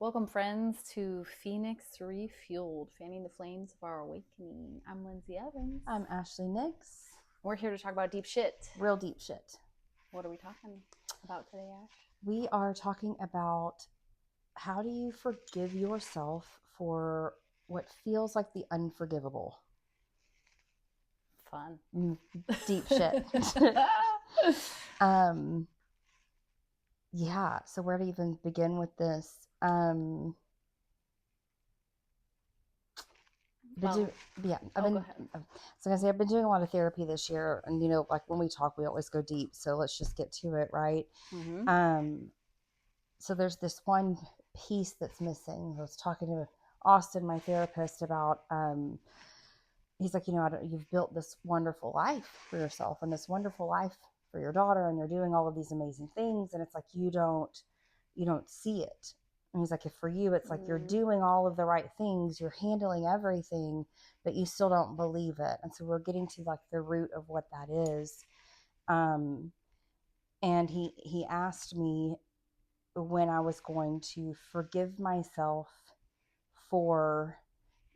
Welcome, friends, to Phoenix Refueled, fanning the flames of our awakening. I'm Lindsay Evans. I'm Ashley Nix. We're here to talk about deep shit. Real deep shit. What are we talking about today, Ash? We are talking about how do you forgive yourself for what feels like the unforgivable. Fun. Deep shit. Yeah, so where to even begin with this? I've been doing a lot of therapy this year, and like when we talk, we always go deep. So let's just get to it, right? Mm-hmm. So there's this one piece that's missing. I was talking to Austin, my therapist, about. He's like, you've built this wonderful life for yourself and this wonderful life for your daughter, and you're doing all of these amazing things, and it's like you don't see it. And he's like, if for you it's like you're doing all of the right things, you're handling everything, but you still don't believe it. And so we're getting to like the root of what that is. And he asked me when I was going to forgive myself for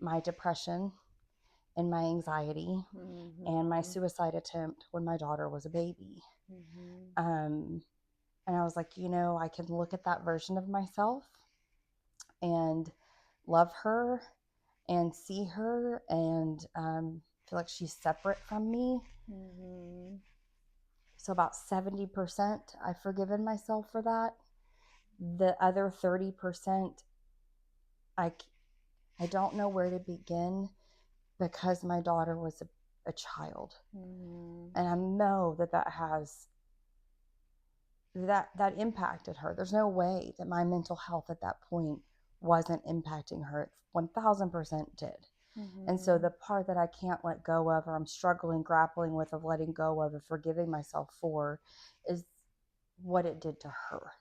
my depression and my anxiety and my suicide attempt when my daughter was a baby. And I was like, I can look at that version of myself and love her and see her and feel like she's separate from me. So about 70% I've forgiven myself for that. The other 30%, I don't know where to begin because my daughter was a child. And I know that has that impacted her. There's no way that my mental health at that point wasn't impacting her. It 1000% did. And so the part that I can't let go of, or I'm grappling with, of letting go of forgiving myself for, is what it did to her.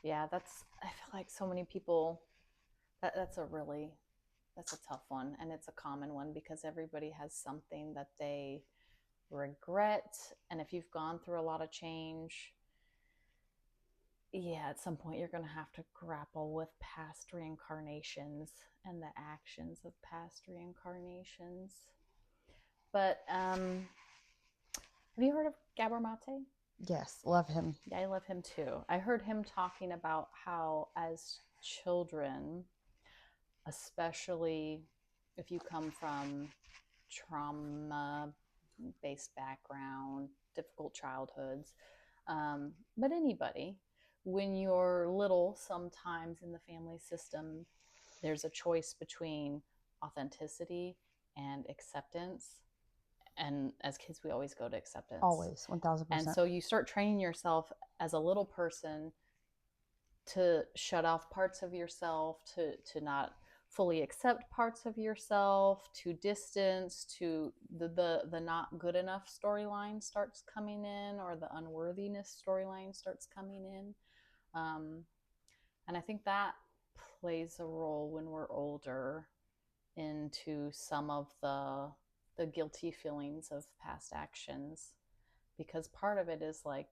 Yeah, I feel like so many people, that's a tough one, and it's a common one because everybody has something that they regret. And if you've gone through a lot of change, at some point you're going to have to grapple with past reincarnations and the actions of past reincarnations. But have you heard of Gabor Mate? Yes, love him. Yeah, I love him too. I heard him talking about how as children, especially if you come from trauma based background, difficult childhoods, but anybody, when you're little, sometimes in the family system, there's a choice between authenticity and acceptance. And as kids, we always go to acceptance. Always, 1000%. And so you start training yourself as a little person to shut off parts of yourself, to not fully accept parts of yourself, to distance, to the not good enough storyline starts coming in, or the unworthiness storyline starts coming in. And I think that plays a role when we're older into some of the guilty feelings of past actions, because part of it is like,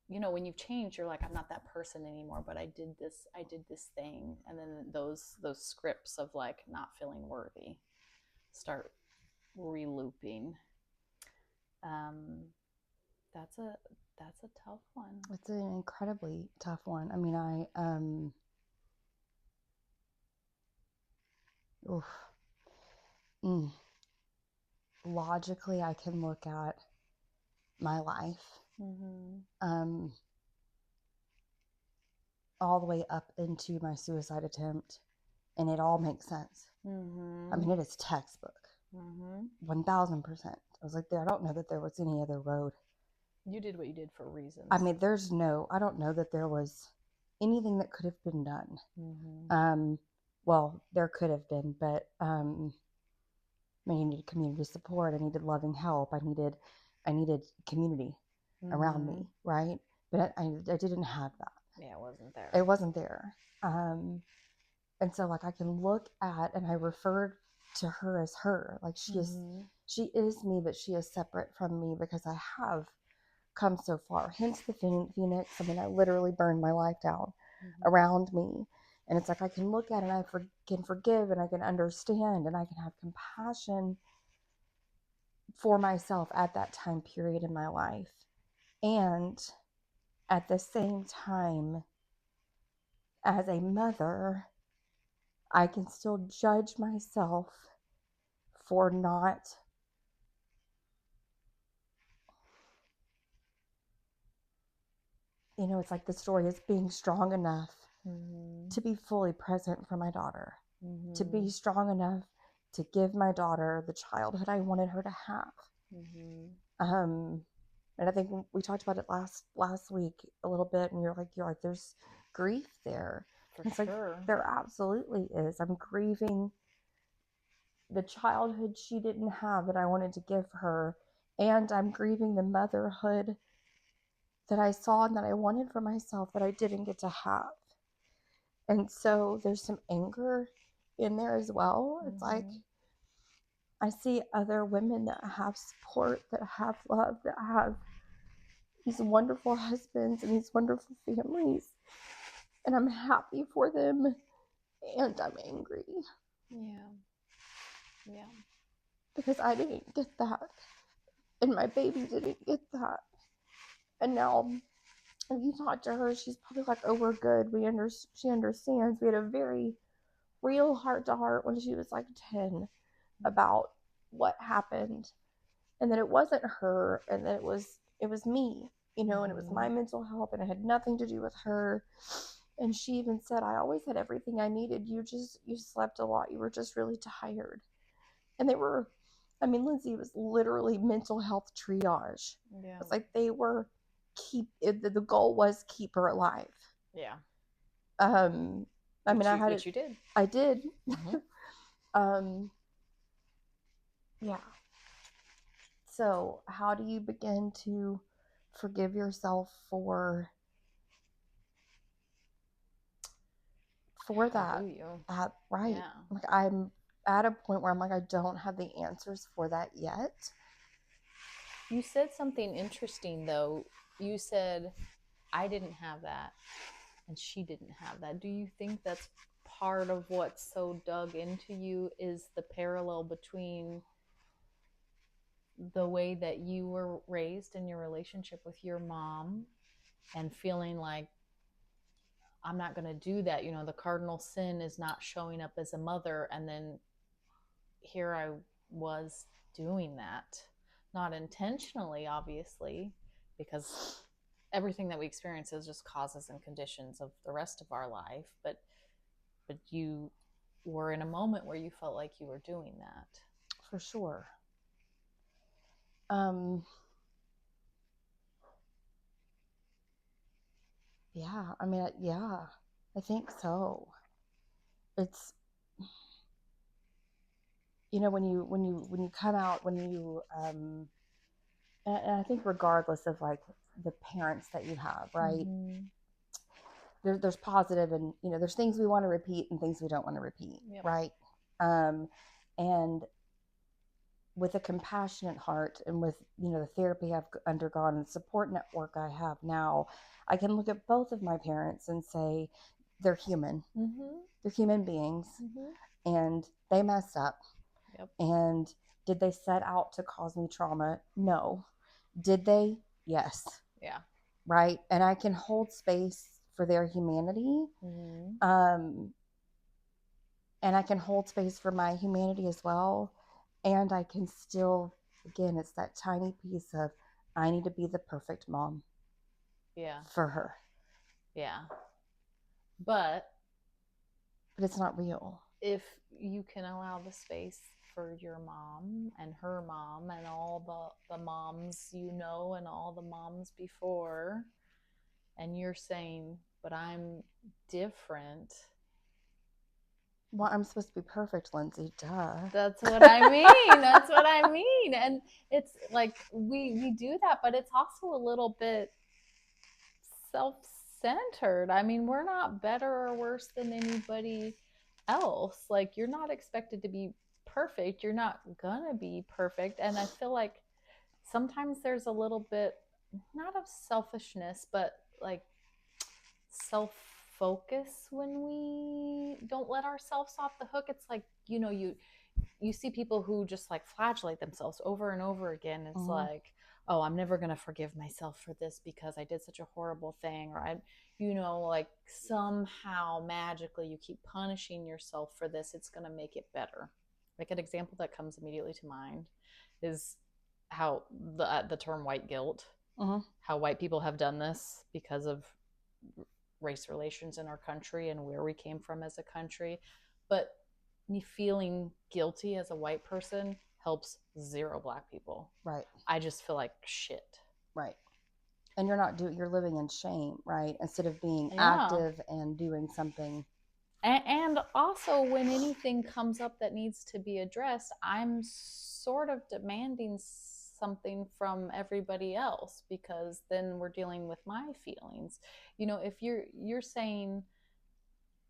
when you've changed, you're like, I'm not that person anymore, but I did this thing. And then those scripts of like not feeling worthy start re-looping. That's a tough one. It's an incredibly tough one. I mean, logically, I can look at my life, all the way up into my suicide attempt, and it all makes sense. I mean, it is textbook. 1000%. I was like, I don't know that there was any other road. You did what you did for reasons. I mean, I don't know that there was anything that could have been done. Well, there could have been, but I needed community support. I needed loving help. I needed community around me, right? But I didn't have that. Yeah, it wasn't there. It wasn't there. And so like I can look at, and I referred to her as her. Like she is me, but she is separate from me because I have come so far. Hence the Phoenix. I mean, I literally burned my life down Mm-hmm. around me. And it's like I can look at it and I can forgive and I can understand and I can have compassion for myself at that time period in my life. And at the same time, as a mother, I can still judge myself for not it's like the story is being strong enough to be fully present for my daughter, to be strong enough to give my daughter the childhood I wanted her to have. And I think we talked about it last week a little bit, and you're like, there's grief there. For sure. Like, there absolutely is. I'm grieving the childhood she didn't have that I wanted to give her, and I'm grieving the motherhood that I saw and that I wanted for myself that I didn't get to have. And so there's some anger in there as well. It's like I see other women that have support, that have love, that have these wonderful husbands and these wonderful families, and I'm happy for them, and I'm angry. Yeah. Because I didn't get that, and my baby didn't get that. And now, if you talk to her, she's probably like, "Oh, we're good. She understands." We had a very real heart-to-heart when she was like 10 about what happened, and that it wasn't her, and that it was me, and it was my mental health, and it had nothing to do with her. And she even said, "I always had everything I needed. You slept a lot. You were just really tired." And Lindsay was literally mental health triage. Yeah. It's like they were the goal was keep her alive. Yeah. Which you did. I did. Yeah. So how do you begin to forgive yourself for that? Right. Yeah. Like, I'm at a point where I'm like, I don't have the answers for that yet. You said something interesting, though. You said, I didn't have that, and she didn't have that. Do you think that's part of what's so dug into you, is the parallel between the way that you were raised in your relationship with your mom and feeling like, I'm not going to do that. The cardinal sin is not showing up as a mother. And then here I was doing that, not intentionally, obviously, because everything that we experience is just causes and conditions of the rest of our life. But you were in a moment where you felt like you were doing that. For sure. Yeah, I think so. It's, when you come out, and I think regardless of like the parents that you have, right? There's positive, and there's things we want to repeat and things we don't want to repeat. Yep. Right? And with a compassionate heart, and with the therapy I've undergone and the support network I have now, I can look at both of my parents and say they're human. They're human beings, and they messed up. Yep. And did they set out to cause me trauma? No. Did they? Yes. Yeah. Right? And I can hold space for their humanity. And I can hold space for my humanity as well. And I can still, again, it's that tiny piece of, I need to be the perfect mom. Yeah. For her. Yeah. But it's not real. If you can allow the space for your mom and her mom and all the moms and all the moms before, and you're saying, but I'm different. Well, I'm supposed to be perfect, Lindsay. Duh. That's what I mean. That's what I mean. And it's like we do that, but it's also a little bit self-centered. I mean, we're not better or worse than anybody else. Like, you're not expected to be perfect. You're not gonna be perfect. And I feel like sometimes there's a little bit not of selfishness, but like self focus when we don't let ourselves off the hook. It's like, you see people who just like flagellate themselves over and over again. It's Mm-hmm. like, oh, I'm never going to forgive myself for this because I did such a horrible thing. Or like somehow magically you keep punishing yourself for this. It's going to make it better. Like an example that comes immediately to mind is how the term white guilt, Mm-hmm. how white people have done this because of race relations in our country and where we came from as a country. But me feeling guilty as a white person helps zero black people. Right. I just feel like shit. Right. And you're living in shame, right? Instead of being Yeah. active and doing something. And also, when anything comes up that needs to be addressed, I'm sort of demanding something from everybody else because then we're dealing with my feelings. If you're saying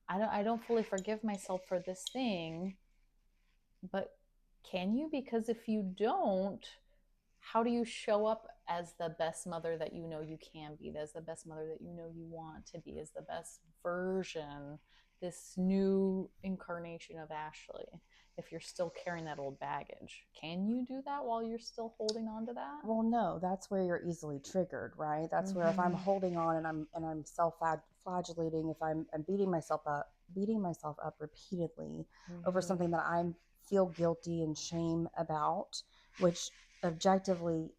I don't fully forgive myself for this thing, but can you? Because if you don't, how do you show up as the best mother that you know you can be, as the best mother that you know you want to be, as the best version, this new incarnation of Ashley, if you're still carrying that old baggage? Can you do that while you're still holding on to that? Well, no, that's where you're easily triggered, right? That's where if I'm Mm-hmm. holding on and I'm self-flagellating, if I'm beating myself up repeatedly over Mm-hmm. something that I feel guilty and shame about, which objectively,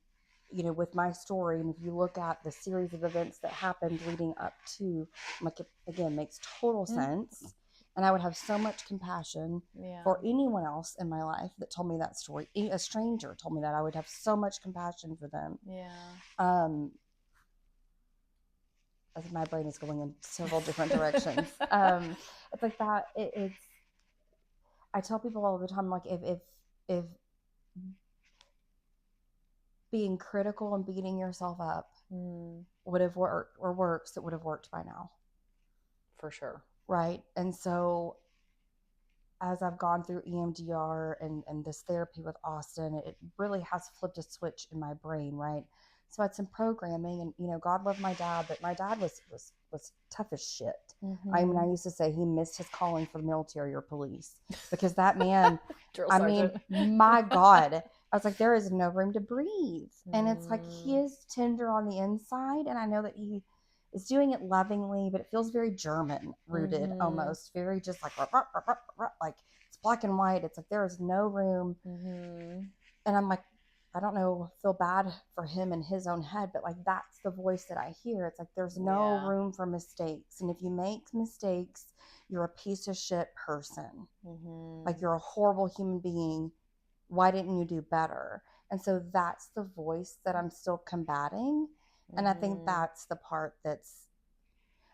with my story, and if you look at the series of events that happened leading up to, like, it again makes total sense. And I would have so much compassion Yeah. for anyone else in my life that told me that story. A stranger told me that, I would have so much compassion for them. Yeah. As my brain is going in several different directions. It's like that. It's. I tell people all the time, like, if being critical and beating yourself up would have worked or works, it would have worked by now. For sure. Right. And so as I've gone through EMDR and this therapy with Austin, it really has flipped a switch in my brain, right? So I had some programming, and God loved my dad, but my dad was tough as shit. Mm-hmm. I mean, I used to say he missed his calling for the military or police, because that man, Drill I sergeant. mean, my God, I was like, there is no room to breathe. And it's like, he Mm. is tender on the inside, and I know that he is doing it lovingly, but it feels very German rooted, almost very just like it's black and white. It's like there is no room. And I'm like, I don't know, feel bad for him in his own head, but like that's the voice that I hear. It's like there's no room for mistakes, and if you make mistakes, you're a piece of shit person. Like, you're a horrible human being. Why didn't you do better? And so that's the voice that I'm still combating. And I think that's the part that's,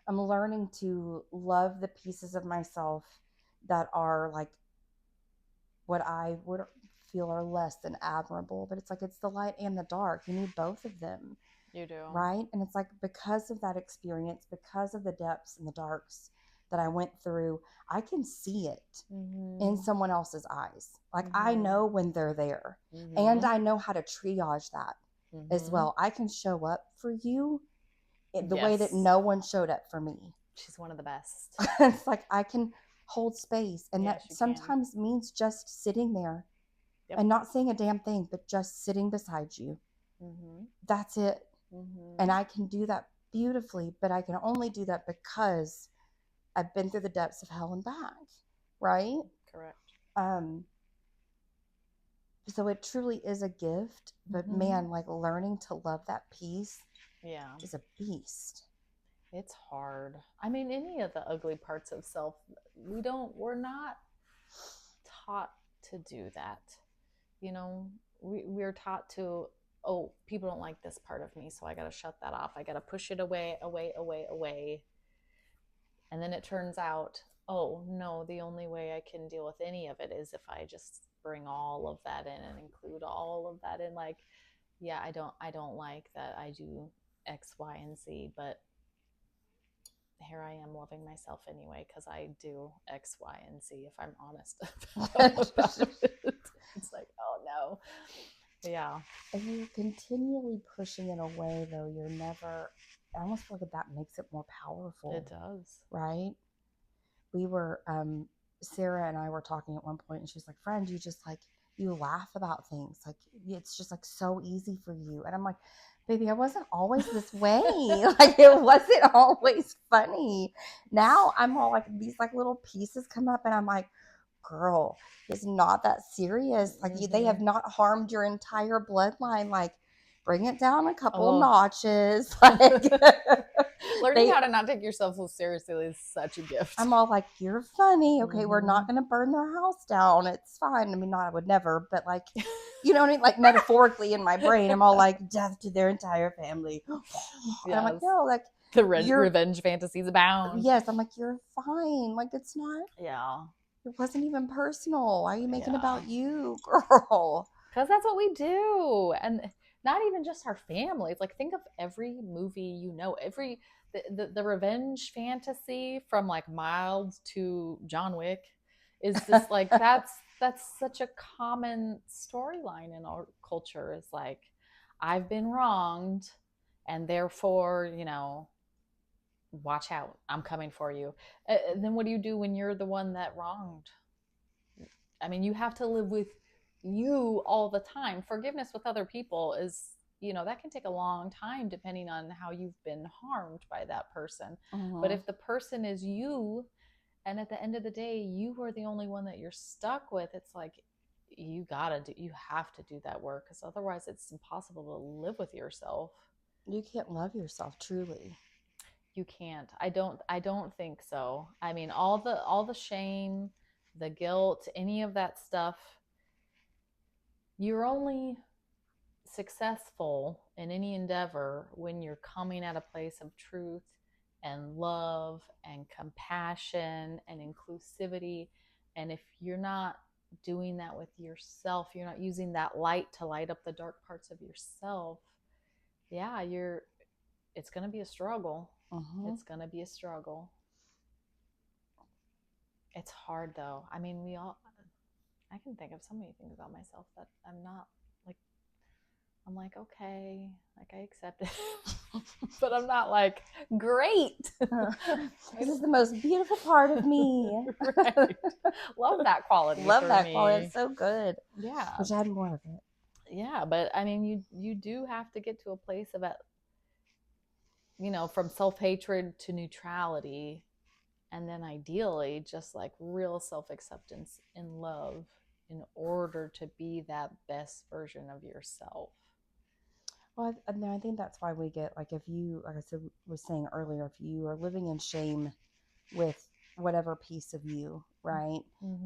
I'm learning to love the pieces of myself that are like what I would feel are less than admirable. But it's like, it's the light and the dark. You need both of them. You do. Right. And it's like, because of that experience, because of the depths and the darks that I went through, I can see it in someone else's eyes. Like, I know when they're there, and I know how to triage that as well. I can show up for you the way that no one showed up for me. She's one of the best. It's like, I can hold space, and Yes, that sometimes means just sitting there and not saying a damn thing, but just sitting beside you. That's it. And I can do that beautifully, but I can only do that because I've been through the depths of hell and back, right? Correct. So it truly is a gift, but man, like, learning to love that peace is a beast. It's hard. I mean, any of the ugly parts of self, we're not taught to do that. We're taught to, oh, people don't like this part of me, so I got to shut that off. I got to push it away. And then it turns out, oh no, the only way I can deal with any of it is if I just bring all of that in and include all of that in. Like, yeah, I don't like that I do X, Y, and Z, but here I am loving myself anyway because I do X, Y, and Z. If I'm honest about it, it's like, oh no. Yeah. And you're continually pushing it away, though. You're never, I almost feel like that makes it more powerful. It does. Right? We were, Sarah and I were talking at one point, and she's like, friend, you just like, you laugh about things. Like, it's just like so easy for you. And I'm like, baby, I wasn't always this way. Like, it wasn't always funny. Now I'm all like, these like little pieces come up, and I'm like, girl, it's not that serious. Like, they have not harmed your entire bloodline. Like, bring it down a couple notches. Like, learning how to not take yourself so seriously is such a gift. I'm all like, you're funny. Okay, we're not going to burn their house down. It's fine. I mean, I would never, but like, you know what I mean? Like, metaphorically in my brain, I'm all like, death to their entire family. And I'm like, no, like, the revenge fantasies abound. Yes, I'm like, you're fine. Like, it's not. Yeah. It wasn't even personal. Why are you making about you, girl? Because that's what we do. And not even just our families. Like, think of every movie, you know, every the revenge fantasy from like Mild to John Wick is just like that's such a common storyline in our culture. Is like, I've been wronged, and therefore, you know, watch out, I'm coming for you. Then what do you do when you're the one that wronged? I mean, you have to live with you all the time. Forgiveness with other people is, you know, that can take a long time depending on how you've been harmed by that person. But if the person is you, and at the end of the day, you are the only one that you're stuck with, it's like, you have to do that work, because otherwise it's impossible to live with yourself. You can't love yourself truly. You can't. I don't think so. I mean, all the shame, the guilt, any of that stuff, you're only successful in any endeavor when you're coming at a place of truth and love and compassion and inclusivity. And if you're not doing that with yourself, you're not using that light to light up the dark parts of yourself, yeah, it's going to be a struggle. It's going to be a struggle. It's hard though. I mean, I can think of so many things about myself that I'm like, okay, like I accept it. But I'm not like, great. This is the most beautiful part of me. Right. Love that quality. Love that quality. It's so good. Yeah. Wish I had more of it. Yeah, but I mean, you do have to get to a place of, you know, from self-hatred to neutrality, and then ideally just like real self-acceptance and love in order to be that best version of yourself. Well, I think that's why we get, like, if you, like I said, was saying earlier, if you are living in shame with whatever piece of you, right?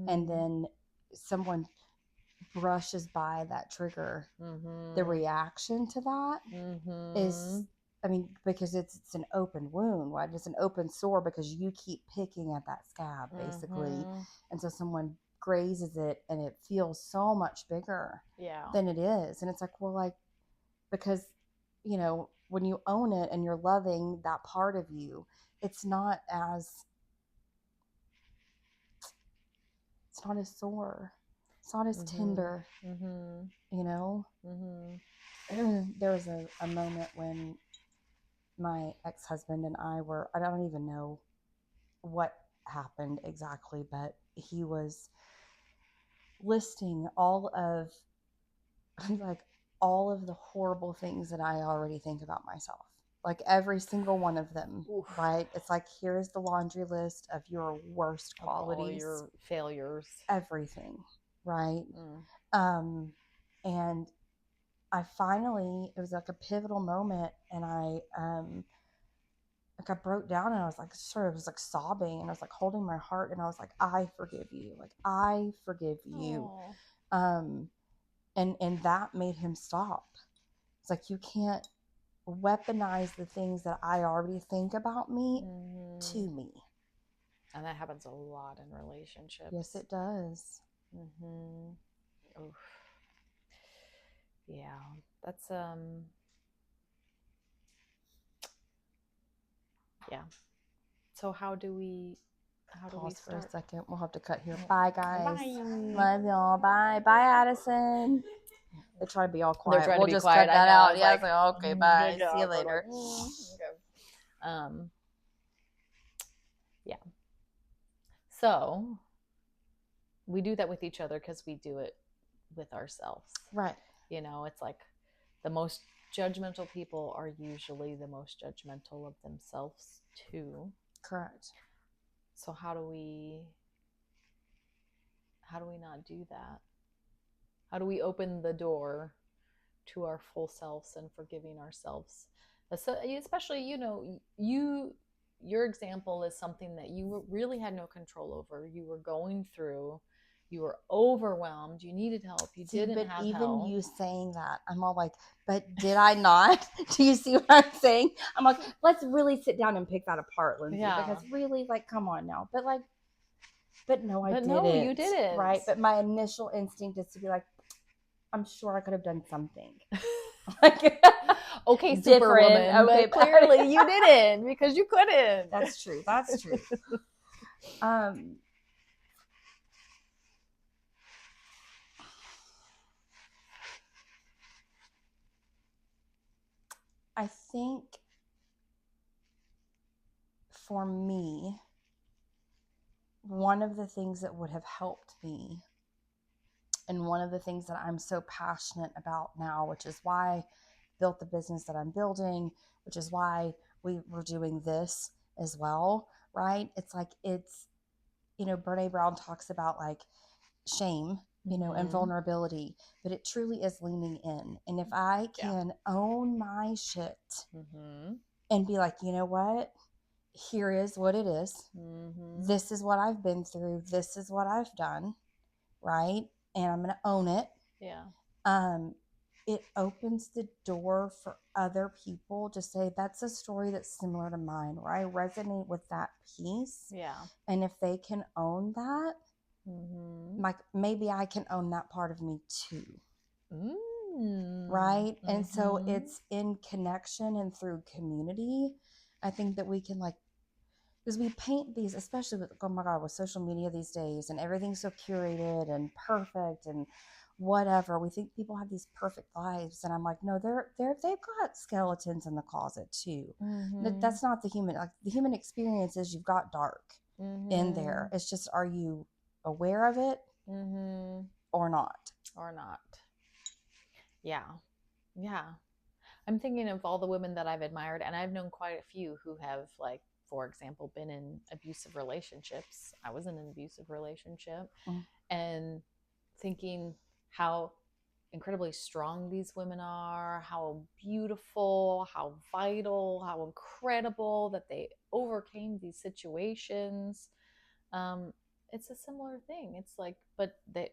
And then someone brushes by that trigger, the reaction to that is, I mean, because it's an open wound, right? It's an open sore because you keep picking at that scab, basically. And so someone grazes it and it feels so much bigger than it is. And it's like, well, like, because, you know, when you own it and you're loving that part of you, it's not as sore. It's not as tender, you know? There was a moment when my ex-husband and I don't even know what happened exactly, but he was listing all of the horrible things that I already think about myself. Like every single one of them. Oof. Right? It's like, here's the laundry list of your worst qualities. All your failures. Everything. Right? And I finally, it was like a pivotal moment, and I broke down, and I was like, sobbing, and I was like holding my heart, and I was like, I forgive you. Like, I forgive you. Aww. And that made him stop. It's like, you can't weaponize the things that I already think about me to me. And that happens a lot in relationships. Yes, it does. Oof. Yeah, that's yeah. So how do we pause start? For a second? We'll have to cut here. Bye, guys. Bye. Love y'all. Bye. Bye, Addison. They try to be all They're quiet. trying We'll to be just quiet. cut that I know. out. It's Yeah, like, it's like, okay, bye. See you later. Okay. Yeah. So we do that with each other because we do it with ourselves. Right. You know, it's like the most judgmental people are usually the most judgmental of themselves too. Correct. So how do we not do that? How do we open the door to our full selves and forgiving ourselves? Especially, you know, your example is something that you really had no control over. You were going through, you were overwhelmed, you needed help, you didn't have even help. you saying that, I'm all like, but did I not? Do you see what I'm saying? I'm like, let's really sit down and pick that apart, Lindsay. Yeah. Because really, like, come on now. But like, but no, I didn't. No, you didn't. Right. But my initial instinct is to be like, I'm sure I could have done something. Like, okay, Superwoman, okay, but clearly you didn't because you couldn't. That's true. That's true. I think for me, one of the things that would have helped me, and one of the things that I'm so passionate about now, which is why I built the business that I'm building, which is why we were doing this as well, right? It's like, it's, you know, Brene Brown talks about like shame, you know, and vulnerability, but it truly is leaning in. And if I can own my shit and be like, you know what, here is what it is. This is what I've been through. This is what I've done, right? And I'm going to own it. Yeah. It opens the door for other people to say, that's a story that's similar to mine, or I resonate with that piece. Yeah. And if they can own that, like, maybe I can own that part of me too. Right. And so it's in connection and through community. I think that we can, like, because we paint these, especially with, oh my God, with social media these days and everything's so curated and perfect and whatever. We think people have these perfect lives, and I'm like, no, they've got skeletons in the closet too. That's not the human. Like, the human experience is you've got dark in there. It's just, are you aware of it or not? Or not? Yeah, yeah. I'm thinking of all the women that I've admired, and I've known quite a few who have, like, for example, been in abusive relationships. I was in an abusive relationship, and thinking how incredibly strong these women are, how beautiful, how vital, how incredible that they overcame these situations. It's a similar thing. It's like, but they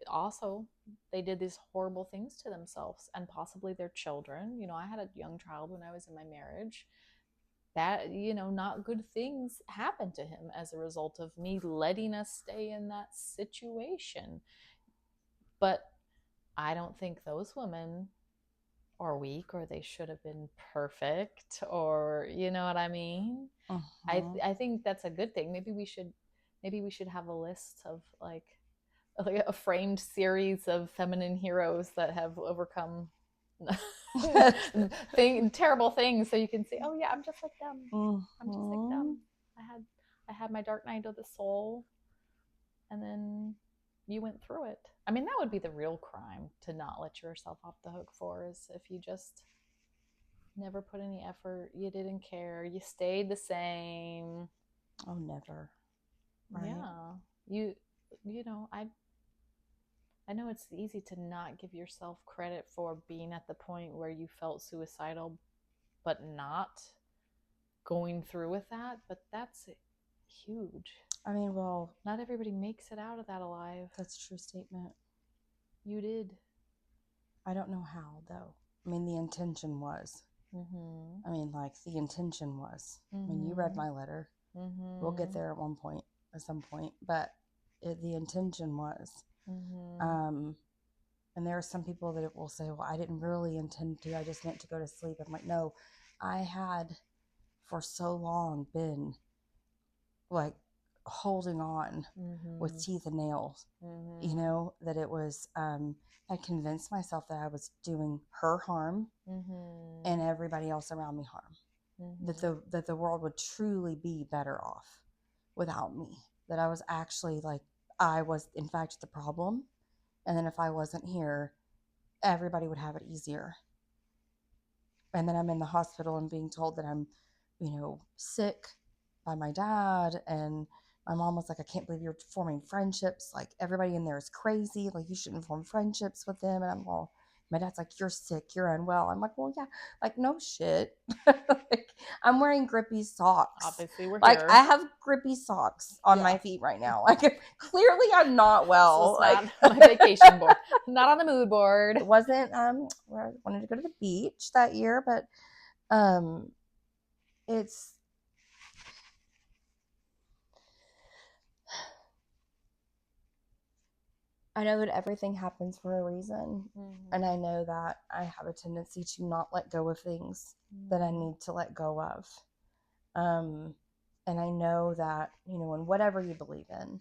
did these horrible things to themselves and possibly their children. You know, I had a young child when I was in my marriage. That, you know, not good things happened to him as a result of me letting us stay in that situation. But I don't think those women are weak, or they should have been perfect, or, you know what I mean? I think that's a good thing. Maybe we should have a list of like a framed series of feminine heroes that have overcome terrible things, so you can say, oh yeah, I'm just like them. I'm just like them. I had my dark night of the soul, and then you went through it. I mean, that would be the real crime to not let yourself off the hook for, is if you just never put any effort, you didn't care, you stayed the same. Oh, never. Right? Yeah. You know, I know it's easy to not give yourself credit for being at the point where you felt suicidal, but not going through with that. But that's huge. I mean, well, not everybody makes it out of that alive. That's a true statement. You did. I don't know how, though. I mean, the intention was. I mean, like, the intention was. I mean, you read my letter. We'll get there at some point. But the intention was. And there are some people that will say, well, I didn't really intend to. I just meant to go to sleep. I'm like, no, I had for so long been like holding on with teeth and nails, you know, that it was, I convinced myself that I was doing her harm and everybody else around me harm. That the world would truly be better off without me. That I was actually like, I was in fact the problem. And then if I wasn't here, everybody would have it easier. And then I'm in the hospital and being told that I'm, you know, sick by my dad. And my mom was like, I can't believe you're forming friendships. Like, everybody in there is crazy. Like, you shouldn't form friendships with them. And I'm all, my dad's like, you're sick, you're unwell. I'm like, well, yeah, like, no shit. Like, I'm wearing grippy socks. Obviously, we're like, here. I have grippy socks on my feet right now. Like, clearly I'm not well. This like, was not my vacation board. Not on the mood board. It wasn't, where I wanted to go to the beach that year, but it's, I know that everything happens for a reason. And I know that I have a tendency to not let go of things that I need to let go of. And I know that, you know, in whatever you believe in,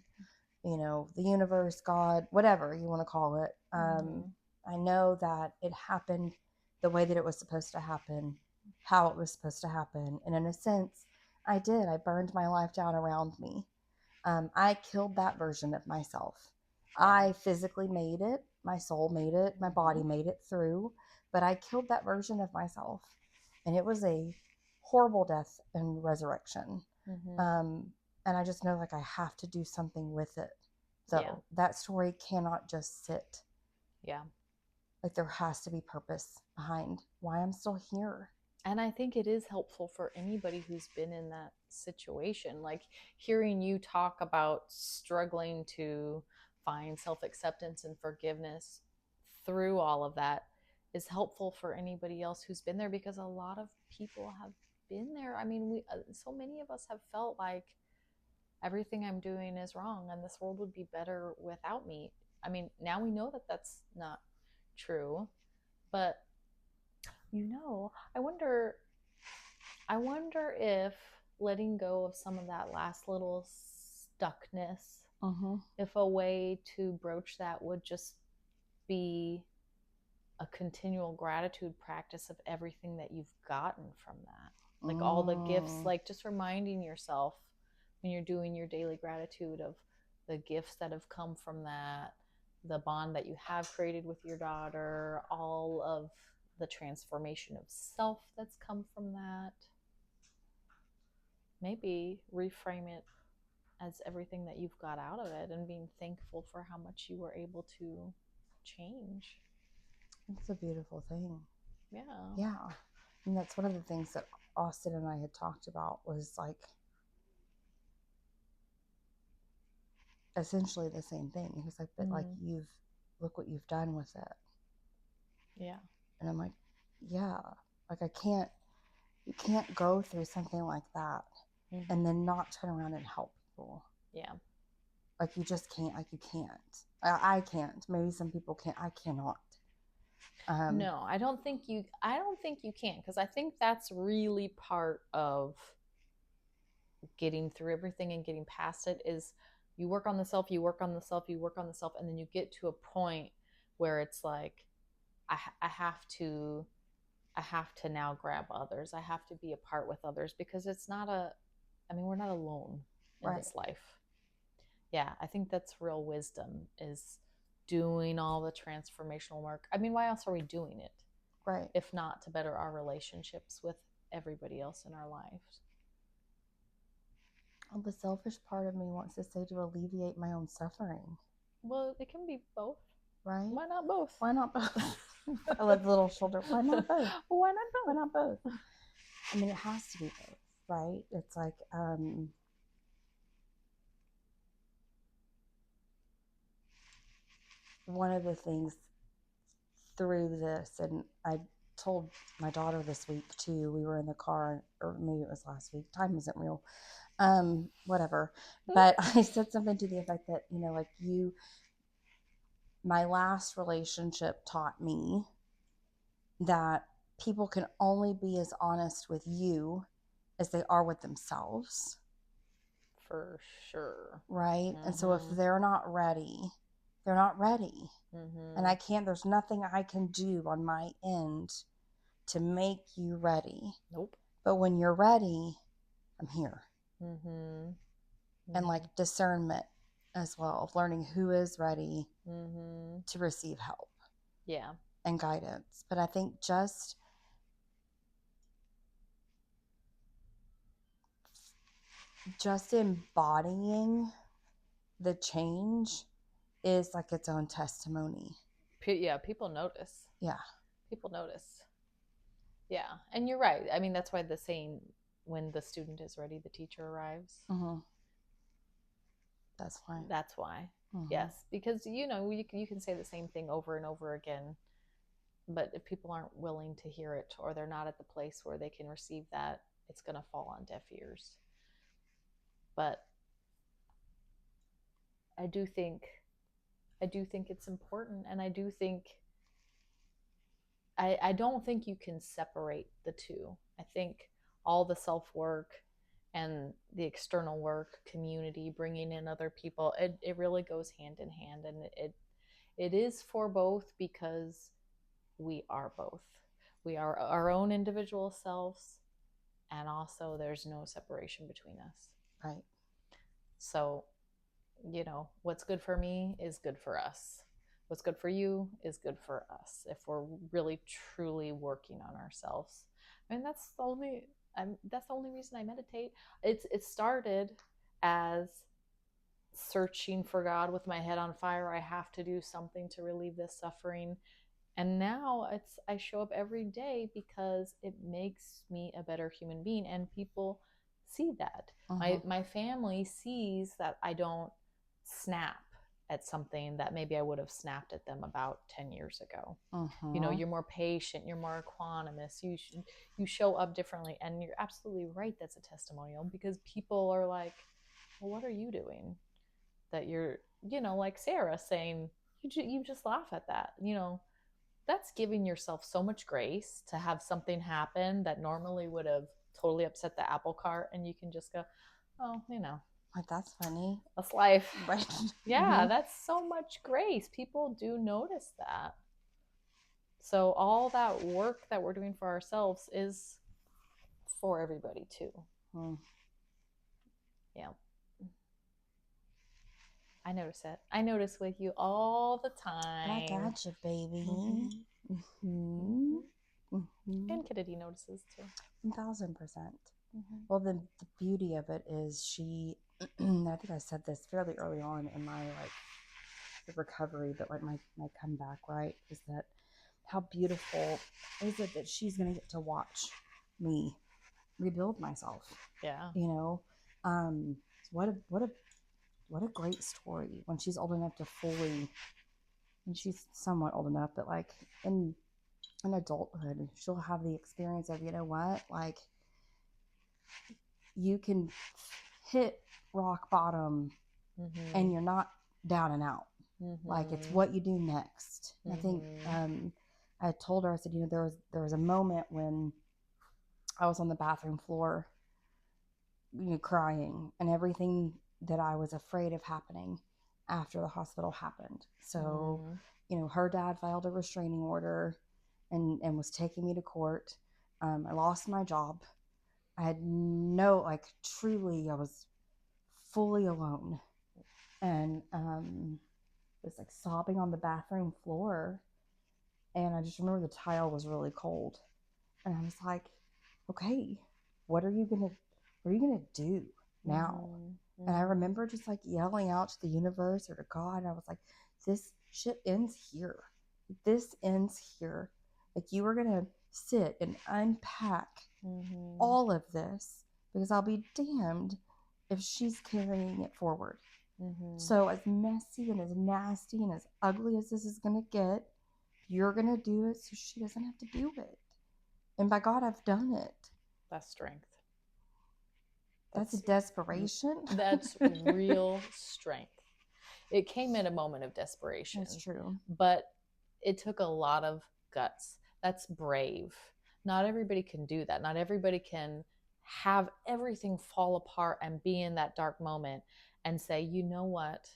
you know, the universe, God, whatever you want to call it, I know that it happened the way that it was supposed to happen, how it was supposed to happen. And in a sense, I did. I burned my life down around me. I killed that version of myself. I physically made it. My soul made it. My body made it through. But I killed that version of myself. And it was a horrible death and resurrection. And I just know, like, I have to do something with it. So that story cannot just sit. Yeah. Like, there has to be purpose behind why I'm still here. And I think it is helpful for anybody who's been in that situation. Like, hearing you talk about struggling to find self-acceptance and forgiveness through all of that is helpful for anybody else who's been there, because a lot of people have been there. I mean, we so many of us have felt like everything I'm doing is wrong and this world would be better without me. I mean, now we know that that's not true, but you know, I wonder if letting go of some of that last little stuckness, if a way to broach that would just be a continual gratitude practice of everything that you've gotten from that. Like all the gifts, like just reminding yourself when you're doing your daily gratitude of the gifts that have come from that, the bond that you have created with your daughter, all of the transformation of self that's come from that. Maybe reframe it as everything that you've got out of it and being thankful for how much you were able to change. It's a beautiful thing. Yeah. Yeah. And that's one of the things that Austin and I had talked about, was like essentially the same thing. He was like, but like, look what you've done with it. Yeah. And I'm like, yeah, like you can't go through something like that and then not turn around and help people. Yeah. Like, you just can't, like, you can't. I can't. Maybe some people can't. I cannot. No, I don't think you can, because I think that's really part of getting through everything and getting past it is you work on the self, you work on the self, you work on the self, and then you get to a point where it's like, I have to now grab others. I have to be a part with others, because it's not we're not alone in this life. Yeah, I think that's real wisdom, is doing all the transformational work. I mean, why else are we doing it? Right. If not to better our relationships with everybody else in our lives. Well, the selfish part of me wants to say to alleviate my own suffering. Well, it can be both. Right? Why not both? Why not both? I love the little shoulder. Why not both? Why not both? Why not both? I mean, it has to be both, right? It's like, one of the things through this, and I told my daughter this week too, we were in the car, or maybe it was last week, time isn't real, whatever, but I said something to the effect that, you know, like, my last relationship taught me that people can only be as honest with you as they are with themselves. For sure. right? And so if Mm-hmm. they're not ready, they're not ready. Mm-hmm. And there's nothing I can do on my end to make you ready. Nope. But when you're ready, I'm here. Mm-hmm. And like discernment as well, of learning who is ready to receive help. Yeah. And guidance. But I think just embodying the change is like its own testimony. Yeah, people notice. Yeah. People notice. Yeah, and you're right. I mean, that's why the saying, when the student is ready, the teacher arrives. Mm-hmm. That's why. That's why. Mm-hmm. Yes, because, you can say the same thing over and over again, but if people aren't willing to hear it, or they're not at the place where they can receive that, it's going to fall on deaf ears. But I do think it's important, and I do think I don't think you can separate the two. I think all the self-work and the external work, community, bringing in other people, it really goes hand in hand, and it is for both, because we are both. We are our own individual selves, and also there's no separation between us. Right. So, what's good for me is good for us. What's good for you is good for us, if we're really truly working on ourselves. I mean, that's the only reason I meditate. It started as searching for God with my head on fire. I have to do something to relieve this suffering. And now I show up every day because it makes me a better human being, and people see that. My family sees that I don't snap at something that maybe I would have snapped at them about 10 years ago. You're more patient, you're more equanimous, you show up differently. And you're absolutely right, that's a testimonial, because people are like, well, what are you doing that you're, like Sarah saying, you just laugh at that. That's giving yourself so much grace to have something happen that normally would have totally upset the apple cart, and you can just go, oh, like, that's funny. That's life. Right. Yeah, that's so much grace. People do notice that. So all that work that we're doing for ourselves is for everybody too. Yeah. I notice it. I notice with you all the time. I got you, baby. And Kennedy notices too. 1000%. Well, the beauty of it is I think I said this fairly early on in my the recovery, but my comeback, right, is that how beautiful is it that she's going to get to watch me rebuild myself. Yeah. What a great story when she's old enough to fully, and she's somewhat old enough, but like in adulthood, she'll have the experience of, like, you can hit rock bottom and you're not down and out. Like, it's what you do next. I think I told her, I said, there was a moment when I was on the bathroom floor, crying, and everything that I was afraid of happening after the hospital happened. So, her dad filed a restraining order and was taking me to court. I lost my job. I had truly, I was fully alone, and was like sobbing on the bathroom floor. And I just remember the tile was really cold, and I was like, okay, what are you gonna do now? And I remember just like yelling out to the universe or to God, and I was like, this shit ends here. This ends here. Like, you are gonna sit and unpack all of this, because I'll be damned if she's carrying it forward. So as messy and as nasty and as ugly as this is gonna get, you're gonna do it so she doesn't have to do it. And by God, I've done it. That's strength. That's a desperation. That's real strength. It came in a moment of desperation. That's true. But it took a lot of guts. That's brave. Not everybody can do that. Not everybody can have everything fall apart and be in that dark moment and say, you know what?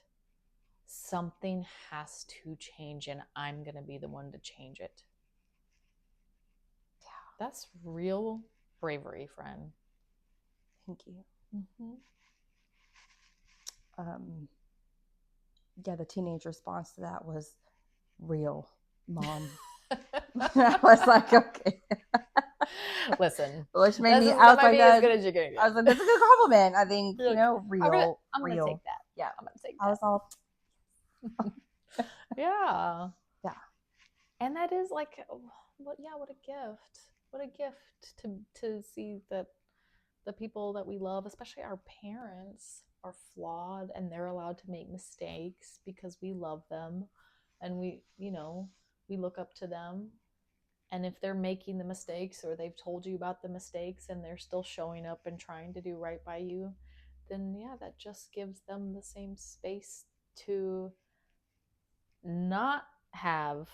Something has to change and I'm going to be the one to change it. Yeah. That's real bravery, friend. Thank you. Mm-hmm. Yeah, the teenage response to that was real, Mom. I was like, okay. Listen, Which made me, I was like, as good as you're gonna get. I was like, that's a good compliment. I think, You're you know, real. I'm gonna take that. Yeah. I'm gonna take that. I was all, yeah. Yeah. And that is like, what a gift. What a gift to see that the people that we love, especially our parents, are flawed and they're allowed to make mistakes because we love them and we look up to them. And if they're making the mistakes or they've told you about the mistakes and they're still showing up and trying to do right by you, then yeah, that just gives them the same space to not have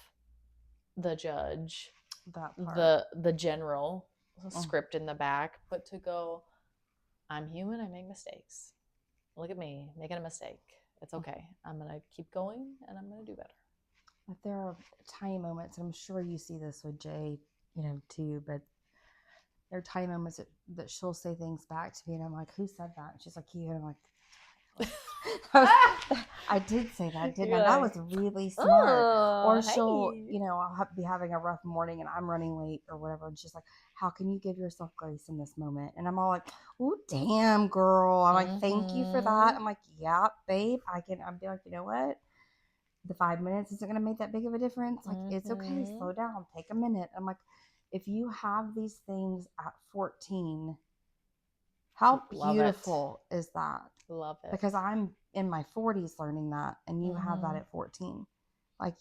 the judge, that part. the general script in the back, but to go, I'm human, I make mistakes. Look at me making a mistake. It's okay. I'm going to keep going and I'm going to do better. But there are tiny moments, and I'm sure you see this with Jay, you know, too, but there are tiny moments that she'll say things back to me, and I'm like, who said that? And she's like, you. And I'm like, I did say that, didn't I? That was really smart. Or she'll, you know, I'll be having a rough morning and I'm running late or whatever. And she's like, how can you give yourself grace in this moment? And I'm all like, oh, damn, girl. I'm like, thank you for that. I'm like, yeah, babe, I'd be like, you know what? The 5 minutes isn't going to make that big of a difference. Like, it's okay. Slow down. Take a minute. I'm like, if you have these things at 14, how beautiful is that? Love it. Because I'm in my 40s learning that, and you have that at 14. Like,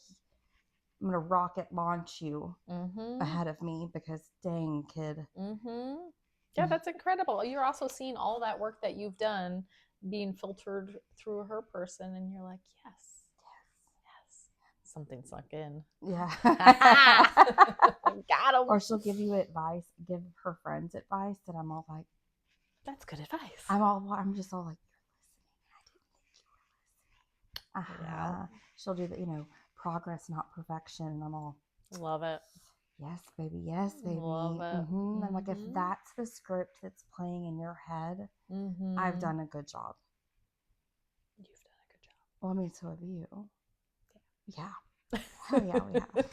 I'm going to rocket launch you ahead of me because dang, kid. Yeah, that's incredible. You're also seeing all that work that you've done being filtered through her person, and you're like, yes. Something sunk in. Yeah. Got him. Or she'll give you advice, give her friends advice, and I'm all like, that's good advice. I'm just all like, you're listening. I didn't think you were listening. Yeah. She'll do the, you know, progress, not perfection. And I'm all, love it. Yes, baby. Yes, baby. Love it. And like, if that's the script that's playing in your head, I've done a good job. You've done a good job. Well, I mean, so have you. Yeah. Hell yeah, we have.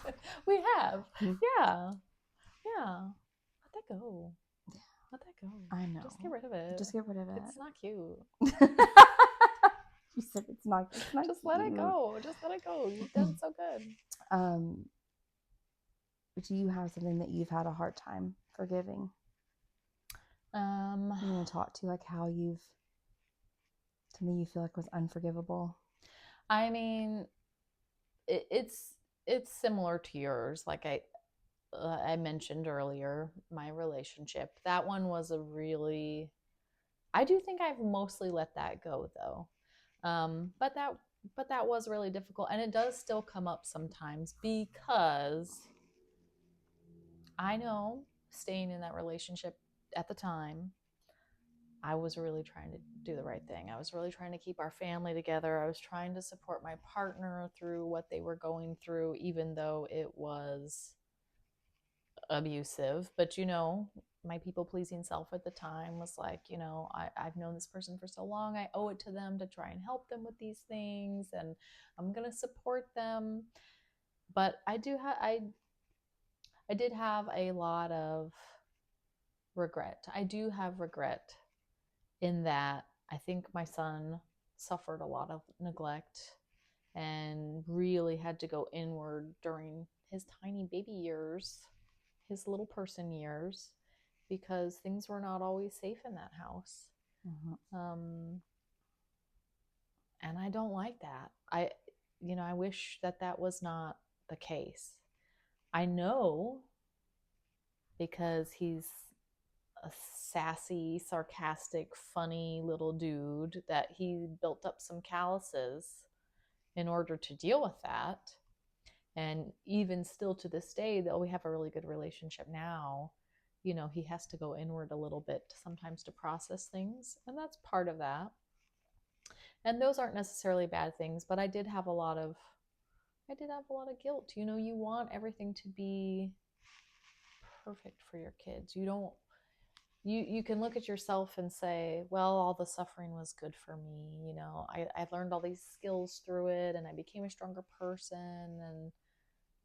We have. Yeah. Let that go. Yeah. Let that go. I know. Just get rid of it. Just get rid of it. It's not cute. You said it's not Just cute. let it go. Just let it go. You've done so good. Do you have something that you've had a hard time forgiving? You want to talk to, like, how you've, something you feel like was unforgivable? I mean, it's similar to yours. Like I mentioned earlier, my relationship, that one was a really, I do think I've mostly let that go though. But that was really difficult, and it does still come up sometimes because I know staying in that relationship at the time, I was really trying to do the right thing. I was really trying to keep our family together. I was trying to support my partner through what they were going through, even though it was abusive. But, you know, my people-pleasing self at the time was like, you know, I've known this person for so long. I owe it to them to try and help them with these things, and I'm going to support them. But I did have a lot of regret. I do have regret in that I think my son suffered a lot of neglect and really had to go inward during his tiny baby years, his little person years, because things were not always safe in that house. And I don't like that. I wish that was not the case. I know, because he's a sassy, sarcastic, funny little dude, that he built up some calluses in order to deal with that. And even still to this day, though we have a really good relationship now, he has to go inward a little bit sometimes to process things, and that's part of that. And those aren't necessarily bad things, but I did have a lot of guilt. You want everything to be perfect for your kids. You can look at yourself and say, well, all the suffering was good for me. I learned all these skills through it, and I became a stronger person, and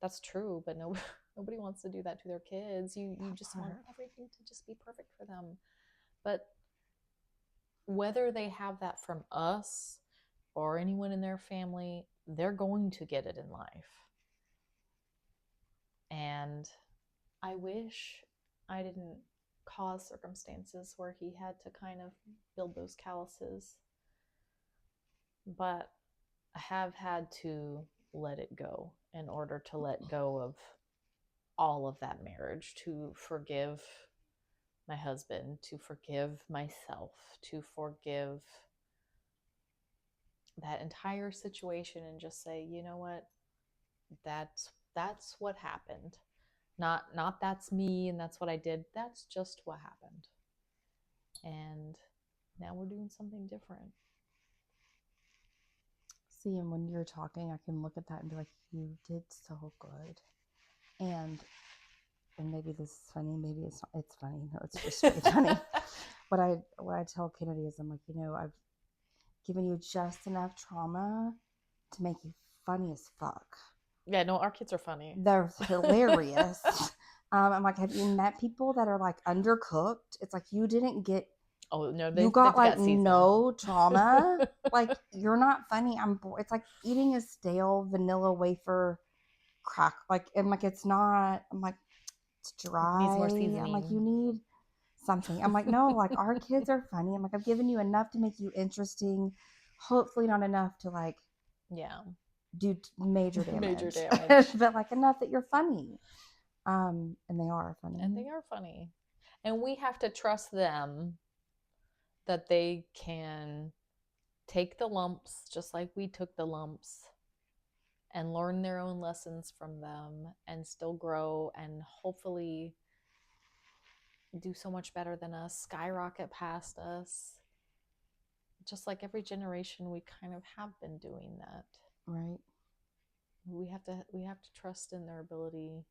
that's true, but nobody wants to do that to their kids. You just want everything to just be perfect for them. But whether they have that from us or anyone in their family, they're going to get it in life. And I wish I didn't cause circumstances where he had to kind of build those calluses. But I have had to let it go in order to let go of all of that marriage, to forgive my husband, to forgive myself, to forgive that entire situation, and just say, you know what, that's what happened. Not that's me and that's what I did. That's just what happened. And now we're doing something different. See, and when you're talking, I can look at that and be like, you did so good. And maybe this is funny, maybe it's not, it's funny. No, it's just really funny. What I tell Kennedy is, I'm like, I've given you just enough trauma to make you funny as fuck. Yeah, no, our kids are funny. They're hilarious. I'm like, have you met people that are like undercooked? It's like, you didn't get, oh no, you got like no trauma. Like, you're not funny. It's like eating a stale vanilla wafer crack. Like, I'm like, it's not, I'm like, it's dry. It needs more seasoning. I'm like, you need something. I'm like, no, like, our kids are funny. I'm like, I've given you enough to make you interesting. Hopefully not enough to like, do major damage. But like enough that you're funny. And they are funny. And we have to trust them that they can take the lumps just like we took the lumps, and learn their own lessons from them, and still grow, and hopefully do so much better than us, skyrocket past us. Just like every generation, we kind of have been doing that. Right. We have to trust in their ability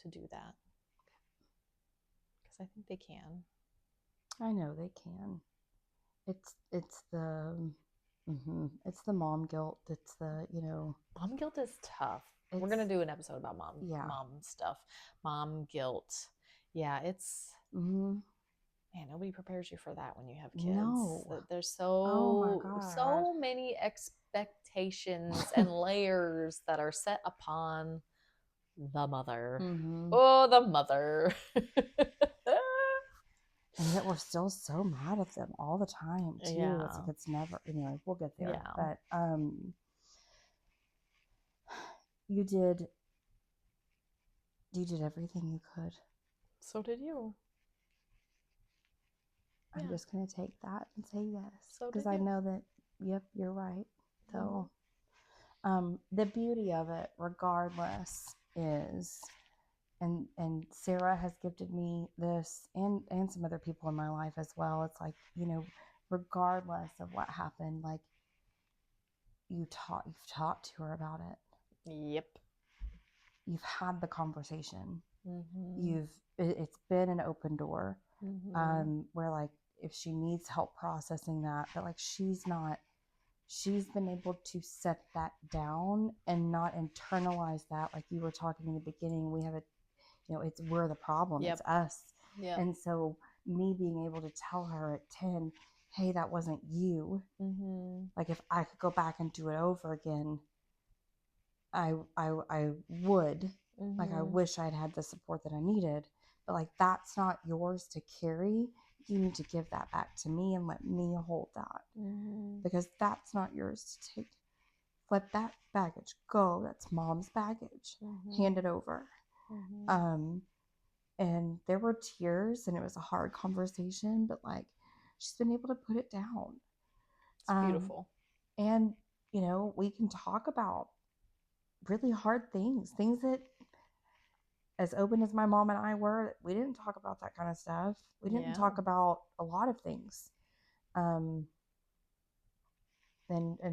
to do that, because I think they can. I know they can. It's the it's the mom guilt. It's the mom guilt is tough. We're gonna do an episode about mom stuff, mom guilt. Yeah, it's man, nobody prepares you for that when you have kids. No, there's so many expectations and layers that are set upon the mother. Oh, the mother. And yet we're still so mad at them all the time too. Yeah. It's like, it's never, anyway, we'll get there. Yeah. But you did everything you could. So did you. I'm just going to take that and say yes. Because I know that, yep, you're right. So the beauty of it, regardless, is, and Sarah has gifted me this, and some other people in my life as well. It's like, regardless of what happened, like, you've talked to her about it. Yep. You've had the conversation. It's been an open door. Where like, if she needs help processing that, but like, she's been able to set that down and not internalize that. Like you were talking in the beginning, we have we're the problem. Yep. It's us. Yep. And so me being able to tell her at 10, hey, that wasn't you. Like, if I could go back and do it over again, I would. Like, I wish I'd had the support that I needed, but like, that's not yours to carry. You need to give that back to me and let me hold that, because that's not yours to take. Let that baggage go. That's mom's baggage. Hand it over. And there were tears, and it was a hard conversation, but like, she's been able to put it down. It's beautiful. And we can talk about really hard things that as open as my mom and I were, we didn't talk about that kind of stuff. We didn't Yeah. talk about a lot of things. And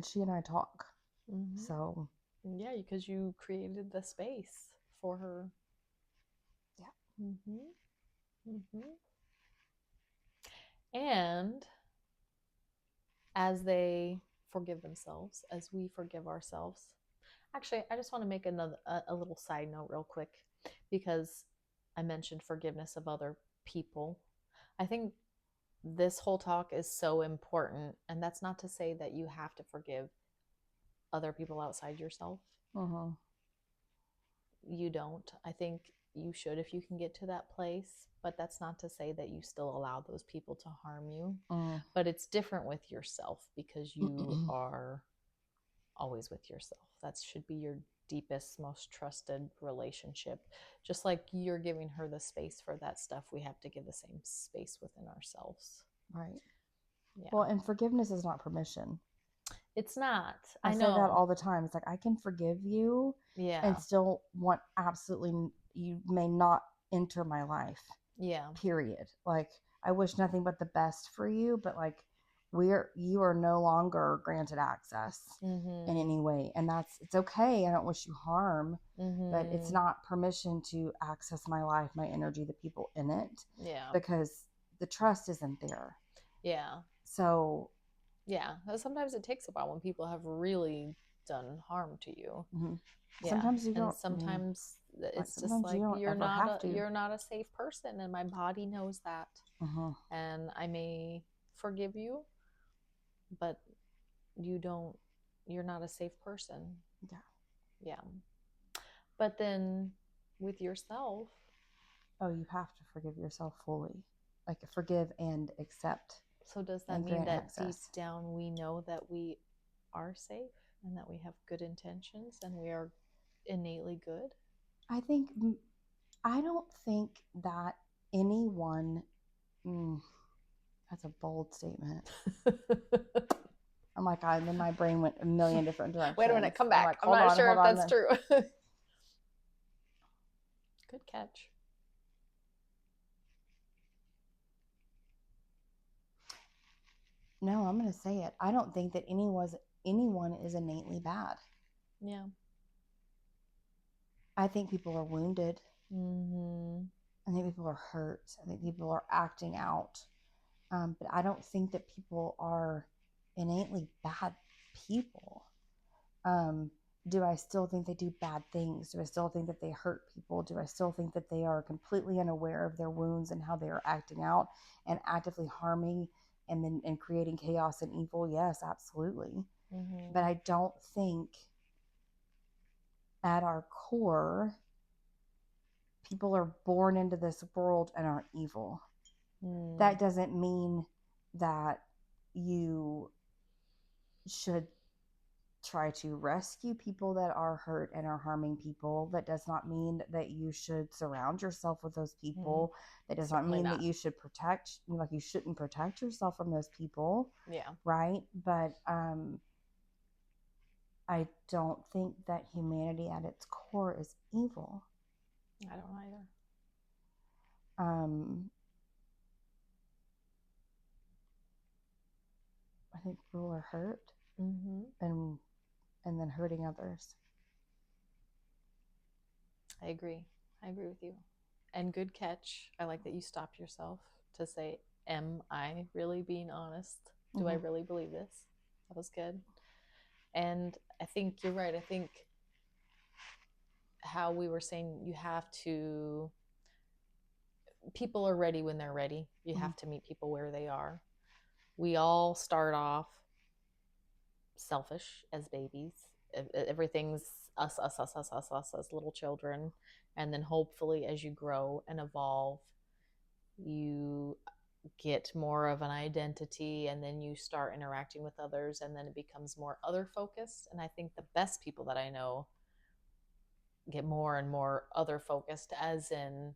she and I talk. Mhm. So Yeah, because you created the space for her. yeah. And as they forgive themselves, as we forgive ourselves. Actually, I just want to make a little side note real quick, because I mentioned forgiveness of other people. I think this whole talk is so important, and that's not to say that you have to forgive other people outside yourself. You don't. I think you should if you can get to that place, but that's not to say that you still allow those people to harm you. But it's different with yourself, because you are always with yourself. That should be your deepest, most trusted relationship. Just like you're giving her the space for that stuff, we have to give the same space within ourselves. Right. Yeah. Well, and forgiveness is not permission. It's not. I say that all the time. It's like, I can forgive you, Yeah. and still want absolutely, you may not enter my life. Yeah. Period. Like, I wish nothing but the best for you, but like, you are no longer granted access in any way, and it's okay. I don't wish you harm, but it's not permission to access my life, my energy, the people in it. Yeah. Because the trust isn't there. Yeah. So yeah, sometimes it takes a while when people have really done harm to you. Yeah. Sometimes you don't. And sometimes it's sometimes just like you're not a safe person, and my body knows that. And I may forgive you, but you're not a safe person. Yeah. But then with yourself, you have to forgive yourself fully. Like, forgive and accept. So does that mean that deep down we know that we are safe and that we have good intentions and we are innately good? I don't think that anyone, that's a bold statement. I'm like, then my brain went a million different directions. Wait a minute, come back. I'm not sure if that's true. Good catch. No, I'm going to say it. I don't think that anyone is innately bad. Yeah. I think people are wounded. I think people are hurt. I think people are acting out. But I don't think that people are innately bad people. Do I still think they do bad things? Do I still think that they hurt people? Do I still think that they are completely unaware of their wounds and how they are acting out and actively harming and creating chaos and evil? Yes, absolutely. But I don't think at our core, people are born into this world and are evil. That doesn't mean that you should try to rescue people that are hurt and are harming people. That does not mean that you should surround yourself with those people. That does not mean that you should you shouldn't protect yourself from those people. Yeah. Right? But I don't think that humanity at its core is evil. I don't either. I think people are hurt and then hurting others. I agree with you. And good catch. I like that you stopped yourself to say, am I really being honest? Do I really believe this? That was good. And I think you're right. I think how we were saying, people are ready when they're ready. You have to meet people where they are. We all start off selfish as babies. Everything's us as little children. And then hopefully as you grow and evolve, you get more of an identity, and then you start interacting with others, and then it becomes more other focused. And I think the best people that I know get more and more other focused, as in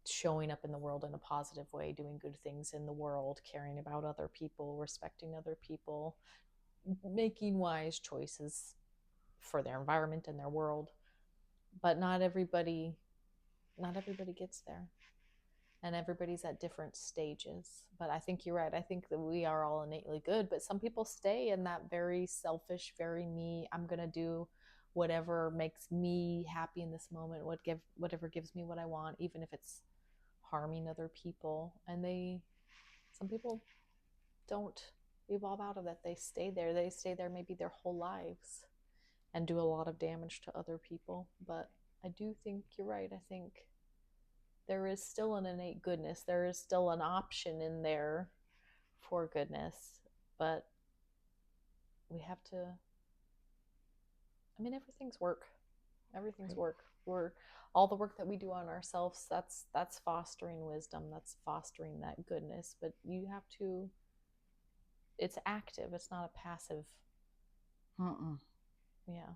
showing up in the world in a positive way, doing good things in the world, caring about other people, respecting other people, making wise choices for their environment and their world. But not everybody not everybody gets there, and everybody's at different stages. But I think you're right. I think that we are all innately good, but some people stay in that very selfish, very me. I'm gonna do whatever makes me happy in this moment. Whatever gives me what I want, even if it's harming other people. And some people don't evolve out of that. They stay there. They stay there maybe their whole lives and do a lot of damage to other people. But I do think you're right. I think there is still an innate goodness. There is still an option in there for goodness, but we have to. I mean, everything's work. Everything's Right. work. We're all the work that we do on ourselves. That's fostering wisdom. That's fostering that goodness. But you have to. It's active. It's not a passive. Mm-mm. Yeah,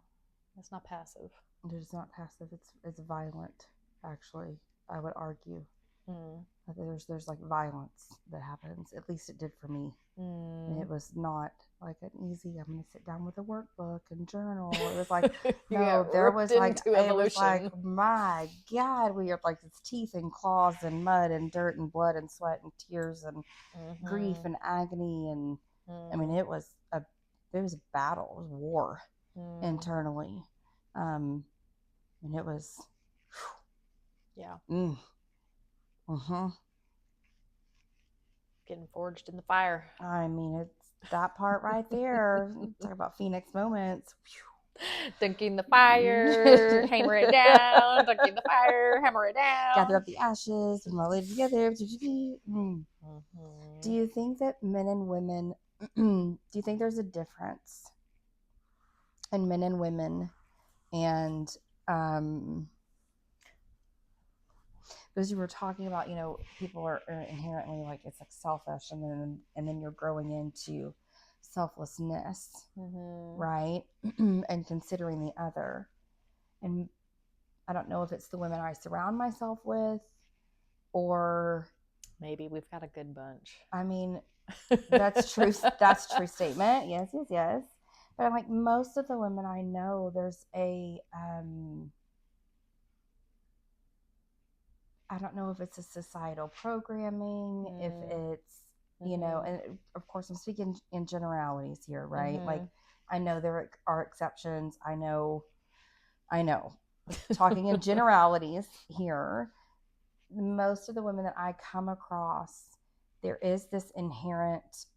it's not passive. It is not passive. It's violent, actually. I would argue. Mm. There's like violence that happens. At least it did for me. And it was not like an easy, I'm going to sit down with a workbook and journal. It was like, no, there was like, it was like, my God, we are like it's teeth and claws and mud and dirt and blood and sweat and tears and grief and agony. And I mean, it was a battle, it was war internally. And it was, yeah. Mm-hmm. Getting forged in the fire. I mean, it's that part right there. Talk about Phoenix moments. Dunking the fire, hammer it down. Dunking the fire, hammer it down. Gather up the ashes and roll it together. Do you think that men and women, do you think there's a difference in men and women? And because you were talking about, people are inherently like, it's like selfish, and then you're growing into selflessness, right? And considering the other. And I don't know if it's the women I surround myself with, or maybe we've got a good bunch. I mean, that's true. That's a true statement. Yes. But I'm like, most of the women I know, there's a I don't know if it's a societal programming, if it's, and of course I'm speaking in generalities here, right? Like, I know there are exceptions. I know, talking in generalities here, most of the women that I come across, there is this inherent,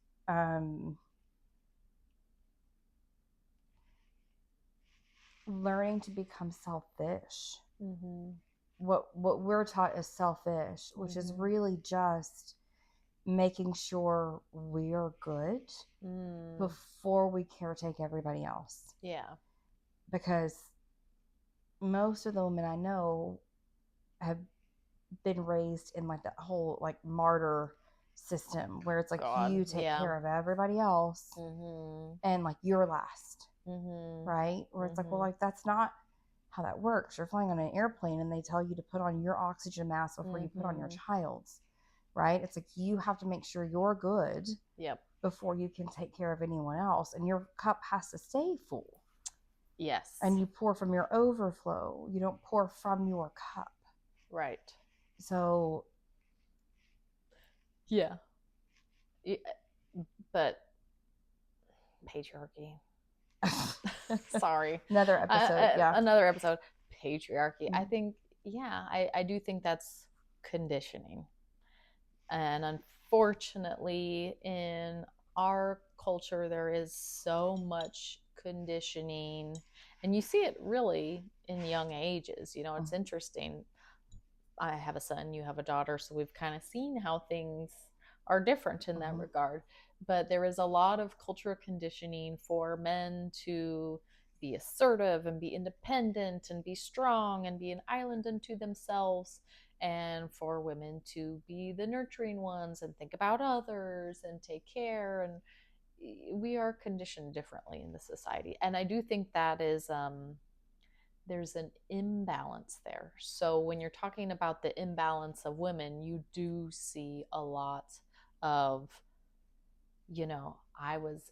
learning to become selfish. What we're taught is selfish, which is really just making sure we're good before we caretake everybody else. Yeah. Because most of the women I know have been raised in like the whole like martyr system where it's like you take care of everybody else and like you're last, right? Where it's like, well, like that's not how that works. You're flying on an airplane and they tell you to put on your oxygen mask before you put on your child's, right? It's like you have to make sure you're good before you can take care of anyone else, and your cup has to stay full. Yes. And you pour from your overflow. You don't pour from your cup. Right. So yeah, but patriarchy. Sorry. Another episode. Patriarchy. I think, I do think that's conditioning. And unfortunately, in our culture, there is so much conditioning. And you see it really in young ages. It's interesting. I have a son, you have a daughter, so we've kind of seen how things are different in that regard. But there is a lot of cultural conditioning for men to be assertive and be independent and be strong and be an island unto themselves, and for women to be the nurturing ones and think about others and take care. And we are conditioned differently in the society. And I do think that is there's an imbalance there. So when you're talking about the imbalance of women, you do see a lot of, I was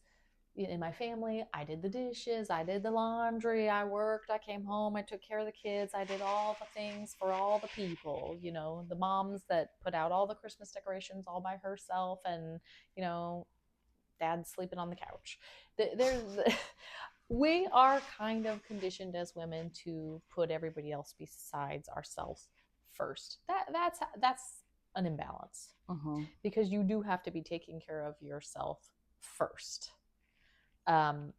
in my family, I did the dishes, I did the laundry, I worked, I came home, I took care of the kids, I did all the things for all the people, the moms that put out all the Christmas decorations all by herself, and dad's sleeping on the couch. There's we are kind of conditioned as women to put everybody else besides ourselves first. That's an imbalance, because you do have to be taking care of yourself first. And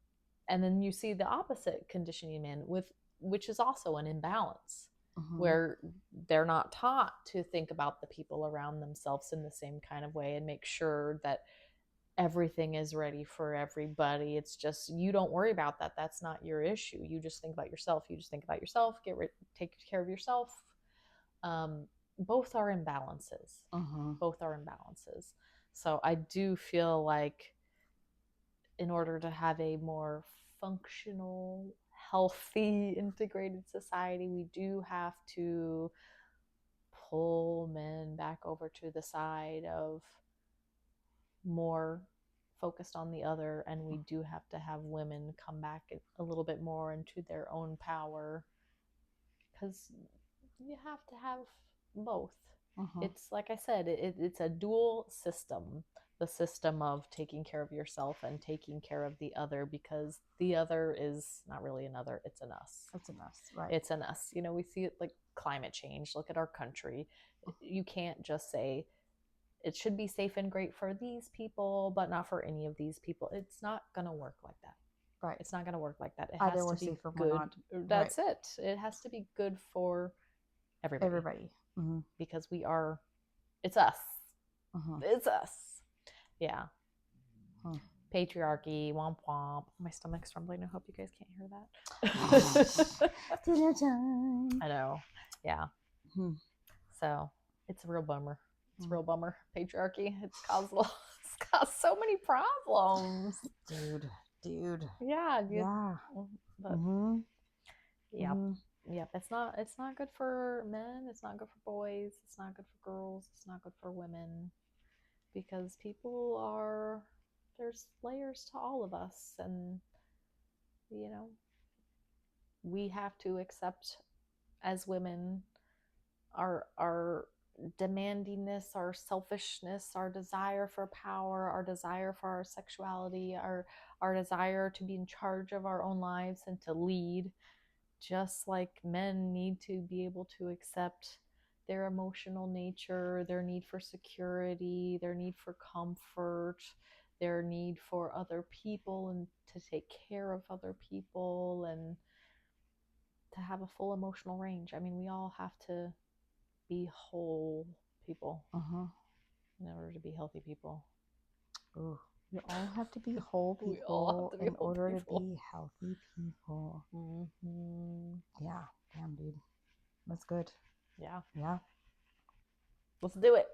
then you see the opposite conditioning in which is also an imbalance, where they're not taught to think about the people around themselves in the same kind of way and make sure that everything is ready for everybody. It's just, you don't worry about that. That's not your issue. You just think about yourself. Take care of yourself. Both are imbalances. Both are imbalances. So I do feel like in order to have a more functional, healthy, integrated society, we do have to pull men back over to the side of more focused on the other, and we do have to have women come back a little bit more into their own power, because you have to have both. It's like I said, it's a dual system, the system of taking care of yourself and taking care of the other, because the other is not really another, it's an us. It's an us, right? It's an us. We see it like climate change. Look at our country. You can't just say it should be safe and great for these people, but not for any of these people. It's not going to work like that. Right. It's not going to work like that. It Either has we're to be safe or good. we're not. That's it. It has to be good for everybody. Everybody. Because it's us. It's us. Yeah. Patriarchy, womp womp. My stomach's rumbling. I hope you guys can't hear that. Dinner time. I know. Yeah. So it's a real bummer. It's a real bummer. Patriarchy. It's caused so many problems. Dude. Yeah. But, yeah. Yeah. It's not good for men. It's not good for boys. It's not good for girls. It's not good for women, because there's layers to all of us, and we have to accept as women our demandingness, our selfishness, our desire for power, our desire for our sexuality, our desire to be in charge of our own lives and to lead, just like men need to be able to accept their emotional nature, their need for security, their need for comfort, their need for other people and to take care of other people and to have a full emotional range. I mean, we all have to be whole people in order to be healthy people. Ooh, we all have to be whole people in order to be healthy people. Yeah, damn, dude, that's good. Yeah. Let's do it.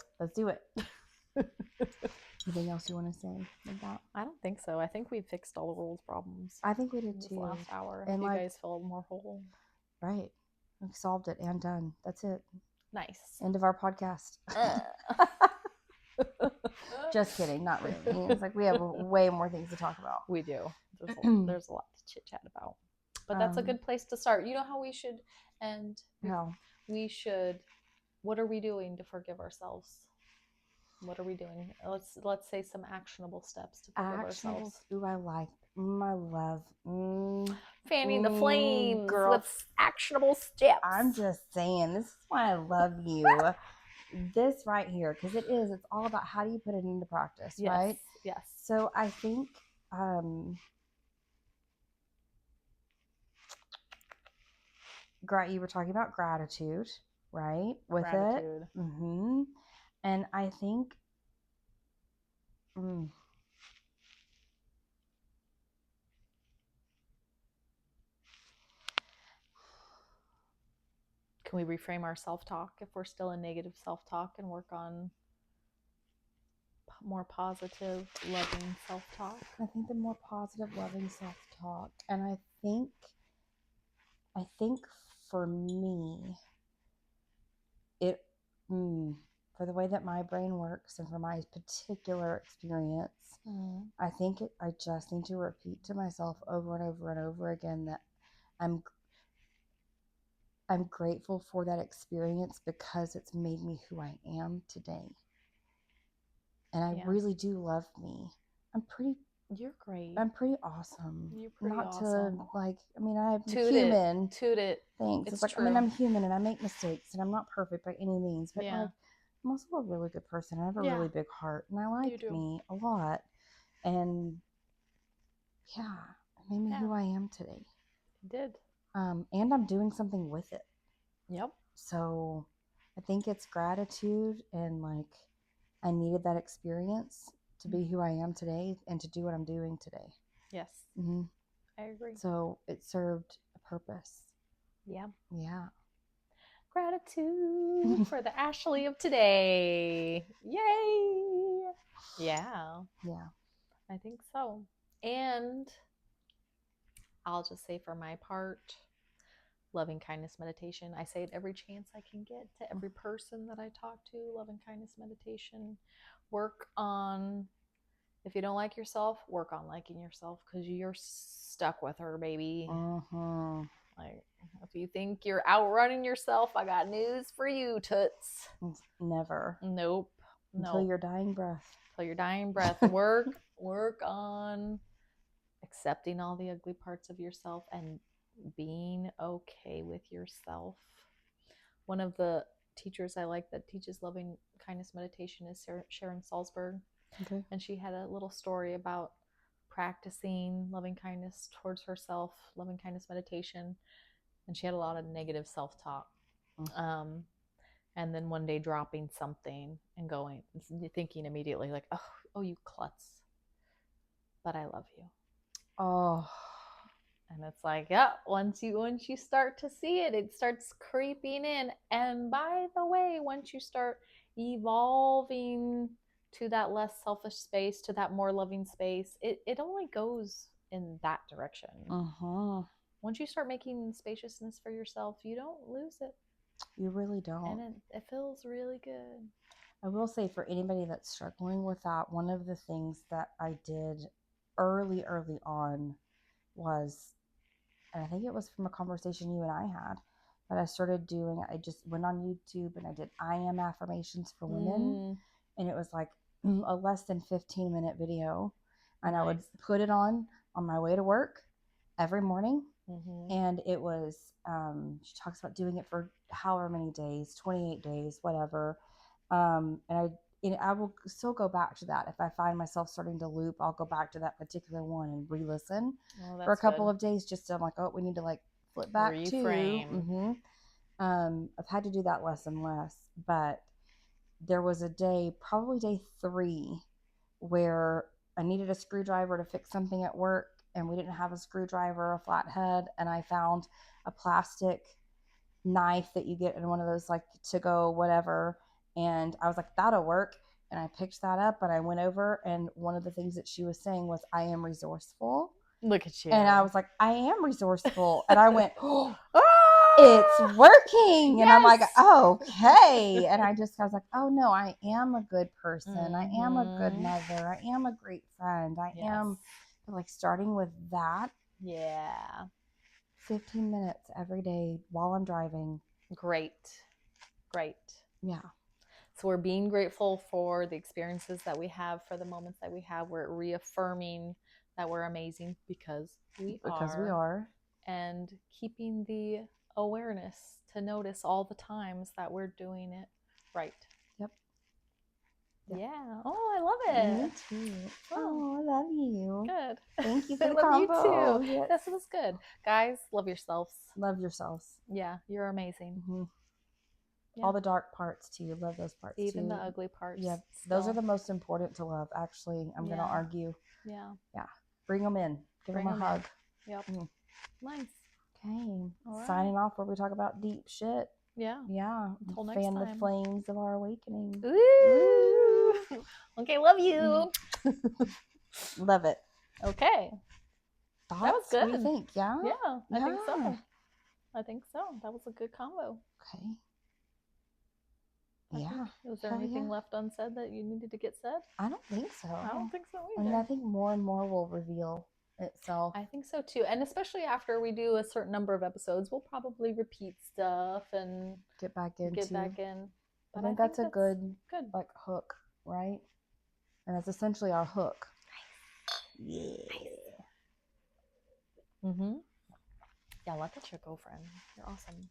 Anything else you want to say about? I don't think so. I think we fixed all the world's problems. I think we did too. Last hour, and you guys feel more whole. Right, we've solved it and done. That's it. Nice. End of our podcast. Just kidding, not really. It's like we have way more things to talk about. We do. There's a lot to chit chat about, but that's a good place to start. You know how we should end? How? We should. What are we doing to forgive ourselves? What are we doing? Let's say some actionable steps to forgive ourselves. Ooh, I love. Fanning the flames, girl. with actionable steps. I'm just saying, this is why I love you. This right here, because it's all about how do you put it into practice, right? Yes. So I think you were talking about gratitude, right? With gratitude. It. And I think can we reframe our self-talk if we're still in negative self-talk and work on more positive, loving self-talk? I think the more positive, loving self-talk. And I think for me, for the way that my brain works and for my particular experience, I think I just need to repeat to myself over and over and over again that I'm grateful for that experience because it's made me who I am today. And I really do love me. You're great. I'm pretty awesome. You're pretty Not awesome. to like, I mean, I'm Toot human. Toot it. Thanks. It's Like, true. I mean, I'm human and I make mistakes and I'm not perfect by any means, but Yeah. like, I'm also a really good person. I have a Yeah. really big heart and I like do. me a lot. And yeah, it made me Yeah. who I am today. It did. And I'm doing something with it. Yep. So I think it's gratitude and like, I needed that experience to be who I am today and to do what I'm doing today. Yes. Mm-hmm. I agree. So it served a purpose. Yeah. Yeah. Gratitude for the Ashley of today. Yay. Yeah. Yeah. I think so. And I'll just say for my part, loving kindness meditation. I say it every chance I can get to every person that I talk to. Loving kindness meditation. Work on, if you don't like yourself, work on liking yourself because you're stuck with her, baby. Mm-hmm. Like, if you think you're outrunning yourself, I got news for you, toots. Never. Nope. Until your dying breath. Until your dying breath. Work on accepting all the ugly parts of yourself and being okay with yourself. One of the teachers I like that teaches loving kindness meditation is Sharon Salzberg. Okay. And she had a little story about practicing loving kindness towards herself, loving kindness meditation. And she had a lot of negative self-talk. Mm-hmm. And then one day dropping something and thinking immediately like, oh, you klutz. But I love you. Oh. And it's like, yeah, once you start to see it, it starts creeping in. And by the way, once you start evolving to that less selfish space, to that more loving space, it only goes in that direction. Uh-huh. Once you start making spaciousness for yourself, you don't lose it. You really don't. And it feels really good. I will say for anybody that's struggling with that, one of the things that I did early on was, and I think it was from a conversation you and I had, that I started doing, I just went on YouTube and I did I am affirmations for women. And it was like a less than 15-minute video. And nice. I would put it on my way to work every morning. Mm-hmm. And it was, she talks about doing it for however many days, 28 days, whatever. And I will still go back to that. If I find myself starting to loop, I'll go back to that particular one and re-listen for a couple of days, just to, I'm like, oh, we need to like flip back reframe. Mm-hmm. I've had to do that less and less, but there was a day, probably day 3, where I needed a screwdriver to fix something at work, and we didn't have a screwdriver, a flathead, and I found a plastic knife that you get in one of those like to go whatever, and I was like, that'll work. And I picked that up and I went over, and one of the things that she was saying was, I am resourceful. Look at you. And I was like, I am resourceful. And I went, oh, it's working. Yes. And I'm like, okay. And I was like, oh no, I am a good person. Mm-hmm. I am a good mother. I am a great friend. I am, like, starting with that. Yeah. 15 minutes every day while I'm driving. Great. Yeah. So we're being grateful for the experiences that we have, for the moments that we have. We're reaffirming that we're amazing because we are. And keeping the awareness to notice all the times that we're doing it right. Yep. Yeah. Oh, I love it. Me too. Oh, I love you. Good. Thank you for the love combo. You too. Yes. This was good. Guys, love yourselves. Love yourselves. Yeah, you're amazing. Mm-hmm. Yeah. All the dark parts too. Love those parts Even too. the ugly parts. Yeah, those are the most important to love. Actually, I'm gonna argue. Yeah. Bring them in. Give them a hug. Yep. Mm. Nice. Okay. Right. Signing off where we talk about deep shit. Yeah. Yeah. Until next time. Fan the flames of our awakening. Ooh. Okay, love you. Love it. Okay. Thoughts? That was good. What do you think? Yeah? Yeah, I think so. That was a good combo. Okay. Yeah. Was there Hell anything yeah. left unsaid that you needed to get said? I don't think so. I don't think so I mean, either. I think more and more will reveal itself. I think so too. And especially after we do a certain number of episodes, we'll probably repeat stuff and Get back into. get back in. I But think that's a good good. like hook, right? And that's essentially our hook. Yeah. Mm-hmm. Yeah, let that shit go, friend. You're awesome.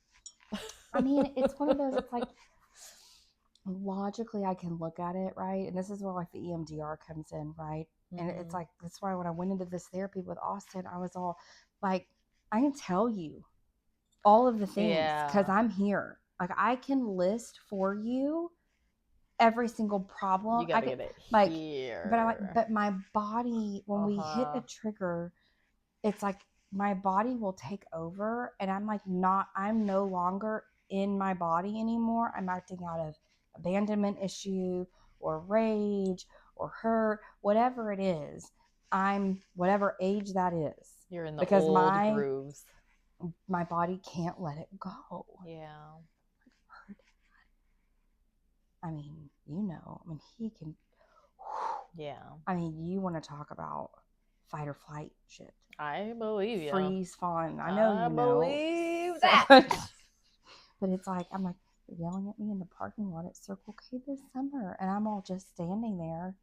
I mean, it's one of those, it's like logically I can look at it, right? And this is where like the EMDR comes in, right? And it's like, that's why when I went into this therapy with Austin, I was all like, I can tell you all of the things because I'm here. Like I can list for you every single problem. You gotta get it like here. but my body, when we hit a trigger, it's like my body will take over and I'm no longer in my body anymore. I'm acting out of abandonment issue or rage or hurt, whatever it is. I'm whatever age that is. You're in the old grooves. My body can't let it go. Yeah. I mean, he can. Yeah. I mean, you want to talk about fight or flight shit. I believe you. Freeze, fawn. I know I you know. believe that. But it's like, I'm like, you're yelling at me in the parking lot at Circle K this summer. And I'm all just standing there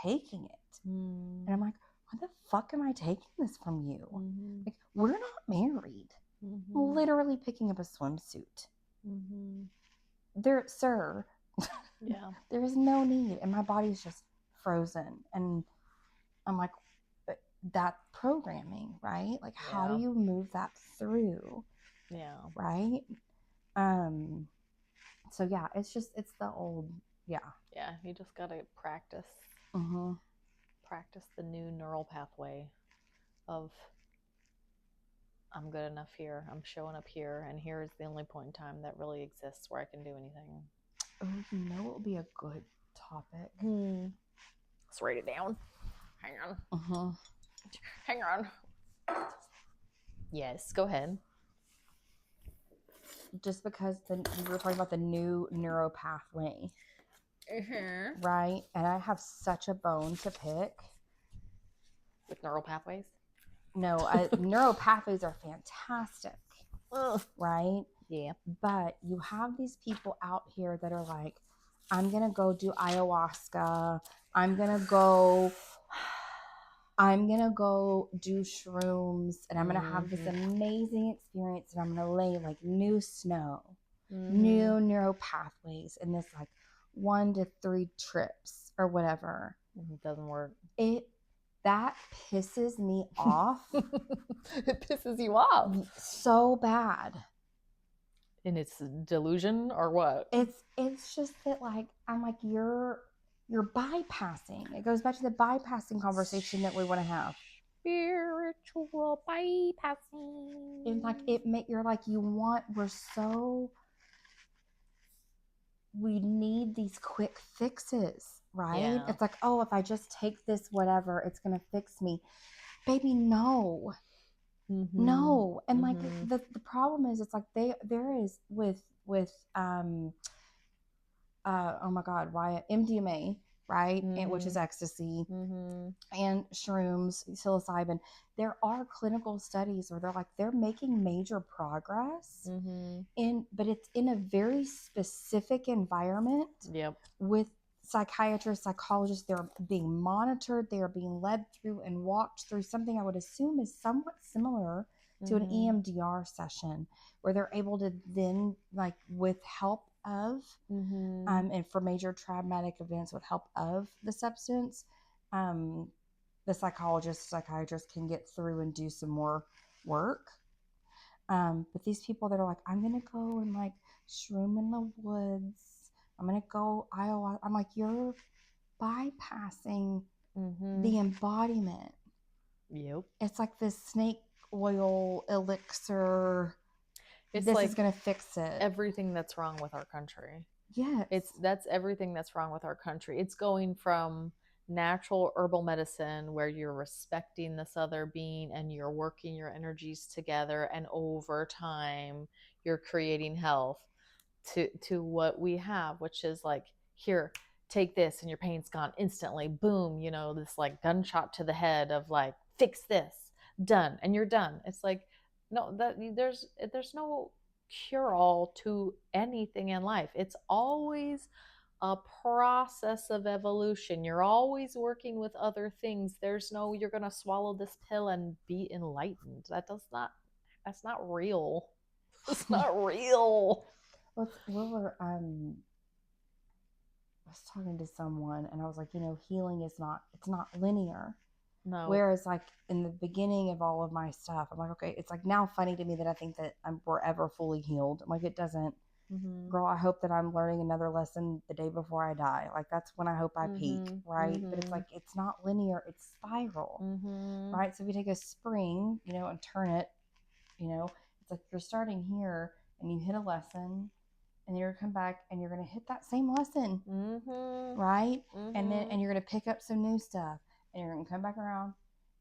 taking it. And I'm like, why the fuck am I taking this from you? Like, we're not married. I'm literally picking up a swimsuit. There, sir. Yeah. There is no need. And my body's just frozen. And I'm like, but that programming, right? Like, how do you move that through? Yeah. Right? So yeah, it's the old, yeah. Yeah, you just gotta practice. Practice the new neural pathway of I'm good enough here, I'm showing up here, and here is the only point in time that really exists where I can do anything. Oh, you know what would be a good topic? Let's write it down. Hang on. Hang on. Yes, go ahead. Just because we were talking about the new neuro pathway, right? And I have such a bone to pick with neural pathways. No, neural pathways are fantastic, right? Yeah. But you have these people out here that are like, I'm gonna go do ayahuasca. I'm gonna go do shrooms, and I'm gonna have this amazing experience, and I'm gonna lay like new snow, new neural pathways in this like 1 to 3 trips or whatever. It doesn't work. That pisses me off. It pisses you off so bad. In its delusion or what? It's just that like I'm like you're bypassing. It goes back to the bypassing conversation that we want to have. Spiritual bypassing. And like we need these quick fixes, right? Yeah. It's like, oh, if I just take this whatever, it's gonna fix me. Baby, no. No. And like the problem is, it's like there is with oh my god, why MDMA, right? And which is ecstasy, and shrooms, psilocybin. There are clinical studies where they're making major progress but it's in a very specific environment. Yep. With psychiatrists, psychologists, they're being monitored, they are being led through and walked through something I would assume is somewhat similar to an EMDR session, where they're able to then, like, with help of and for major traumatic events, with help of the substance, the psychiatrist can get through and do some more work. But these people that are like, I'm gonna go and like shroom in the woods, I'm gonna go Iowa. I'm like, you're bypassing the embodiment. Yep. It's like this snake oil elixir. This is gonna fix it. Everything that's wrong with our country. Yeah. That's everything that's wrong with our country. It's going from natural herbal medicine, where you're respecting this other being and you're working your energies together, and over time you're creating health, to what we have, which is like, here, take this and your pain's gone instantly, boom, you know, this like gunshot to the head of like, fix this, done, and you're done. It's like, no, that there's no cure all to anything in life. It's always a process of evolution. You're always working with other things. There's no, you're going to swallow this pill and be enlightened. That's not real. It's not real. I was talking to someone and I was like, you know, healing is not, it's not linear. No. Whereas like in the beginning of all of my stuff, I'm like, okay, it's like now funny to me that I think that I'm forever fully healed. I'm like, it doesn't. Mm-hmm. Girl, I hope that I'm learning another lesson the day before I die. Like that's when I hope I peak, right? But it's like, it's not linear, it's spiral, right? So if you take a spring, you know, and turn it, you know, it's like you're starting here and you hit a lesson and you're going to come back and you're going to hit that same lesson, right? And you're going to pick up some new stuff and you're going to come back around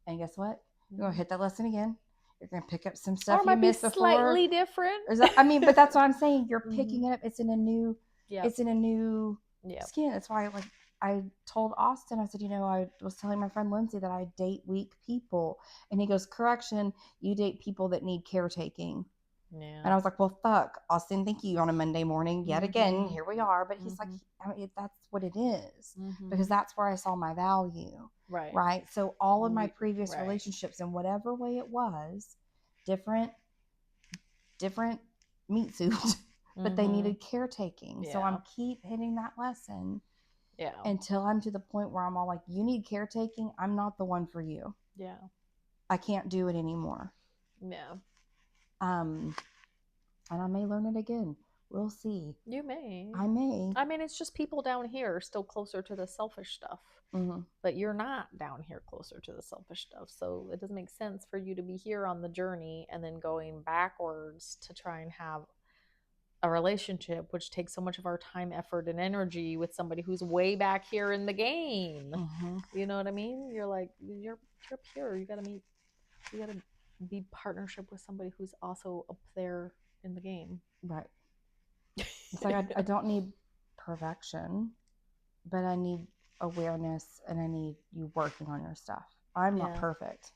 and guess what? You're going to hit that lesson again. You're going to pick up some stuff you missed before. Slightly different. I mean, but that's what I'm saying. You're picking it up. It's in a new, it's in a new skin. That's why like I told Austin, I said, you know, I was telling my friend Lindsay that I date weak people. And he goes, correction, you date people that need caretaking. Yeah. And I was like, well, fuck, Austin, thank you on a Monday morning. Yet again, here we are. But he's like, I mean, that's what it is. Because that's where I saw my value. Right. Right. So all of my previous relationships, in whatever way it was, different meat suit, but they needed caretaking. So I'm keep hitting that lesson. Yeah. Until I'm to the point where I'm all like, you need caretaking. I'm not the one for you. Yeah. I can't do it anymore. Yeah. And I may learn it again. We'll see. You may. I may. I mean, it's just people down here still closer to the selfish stuff. But you're not down here closer to the selfish stuff. So it doesn't make sense for you to be here on the journey and then going backwards to try and have a relationship, which takes so much of our time, effort, and energy with somebody who's way back here in the game. You know what I mean? You're like, you're pure. You gotta be partnership with somebody who's also up there in the game. Right. It's like I don't need perfection, but I need awareness and I need you working on your stuff. I'm not perfect.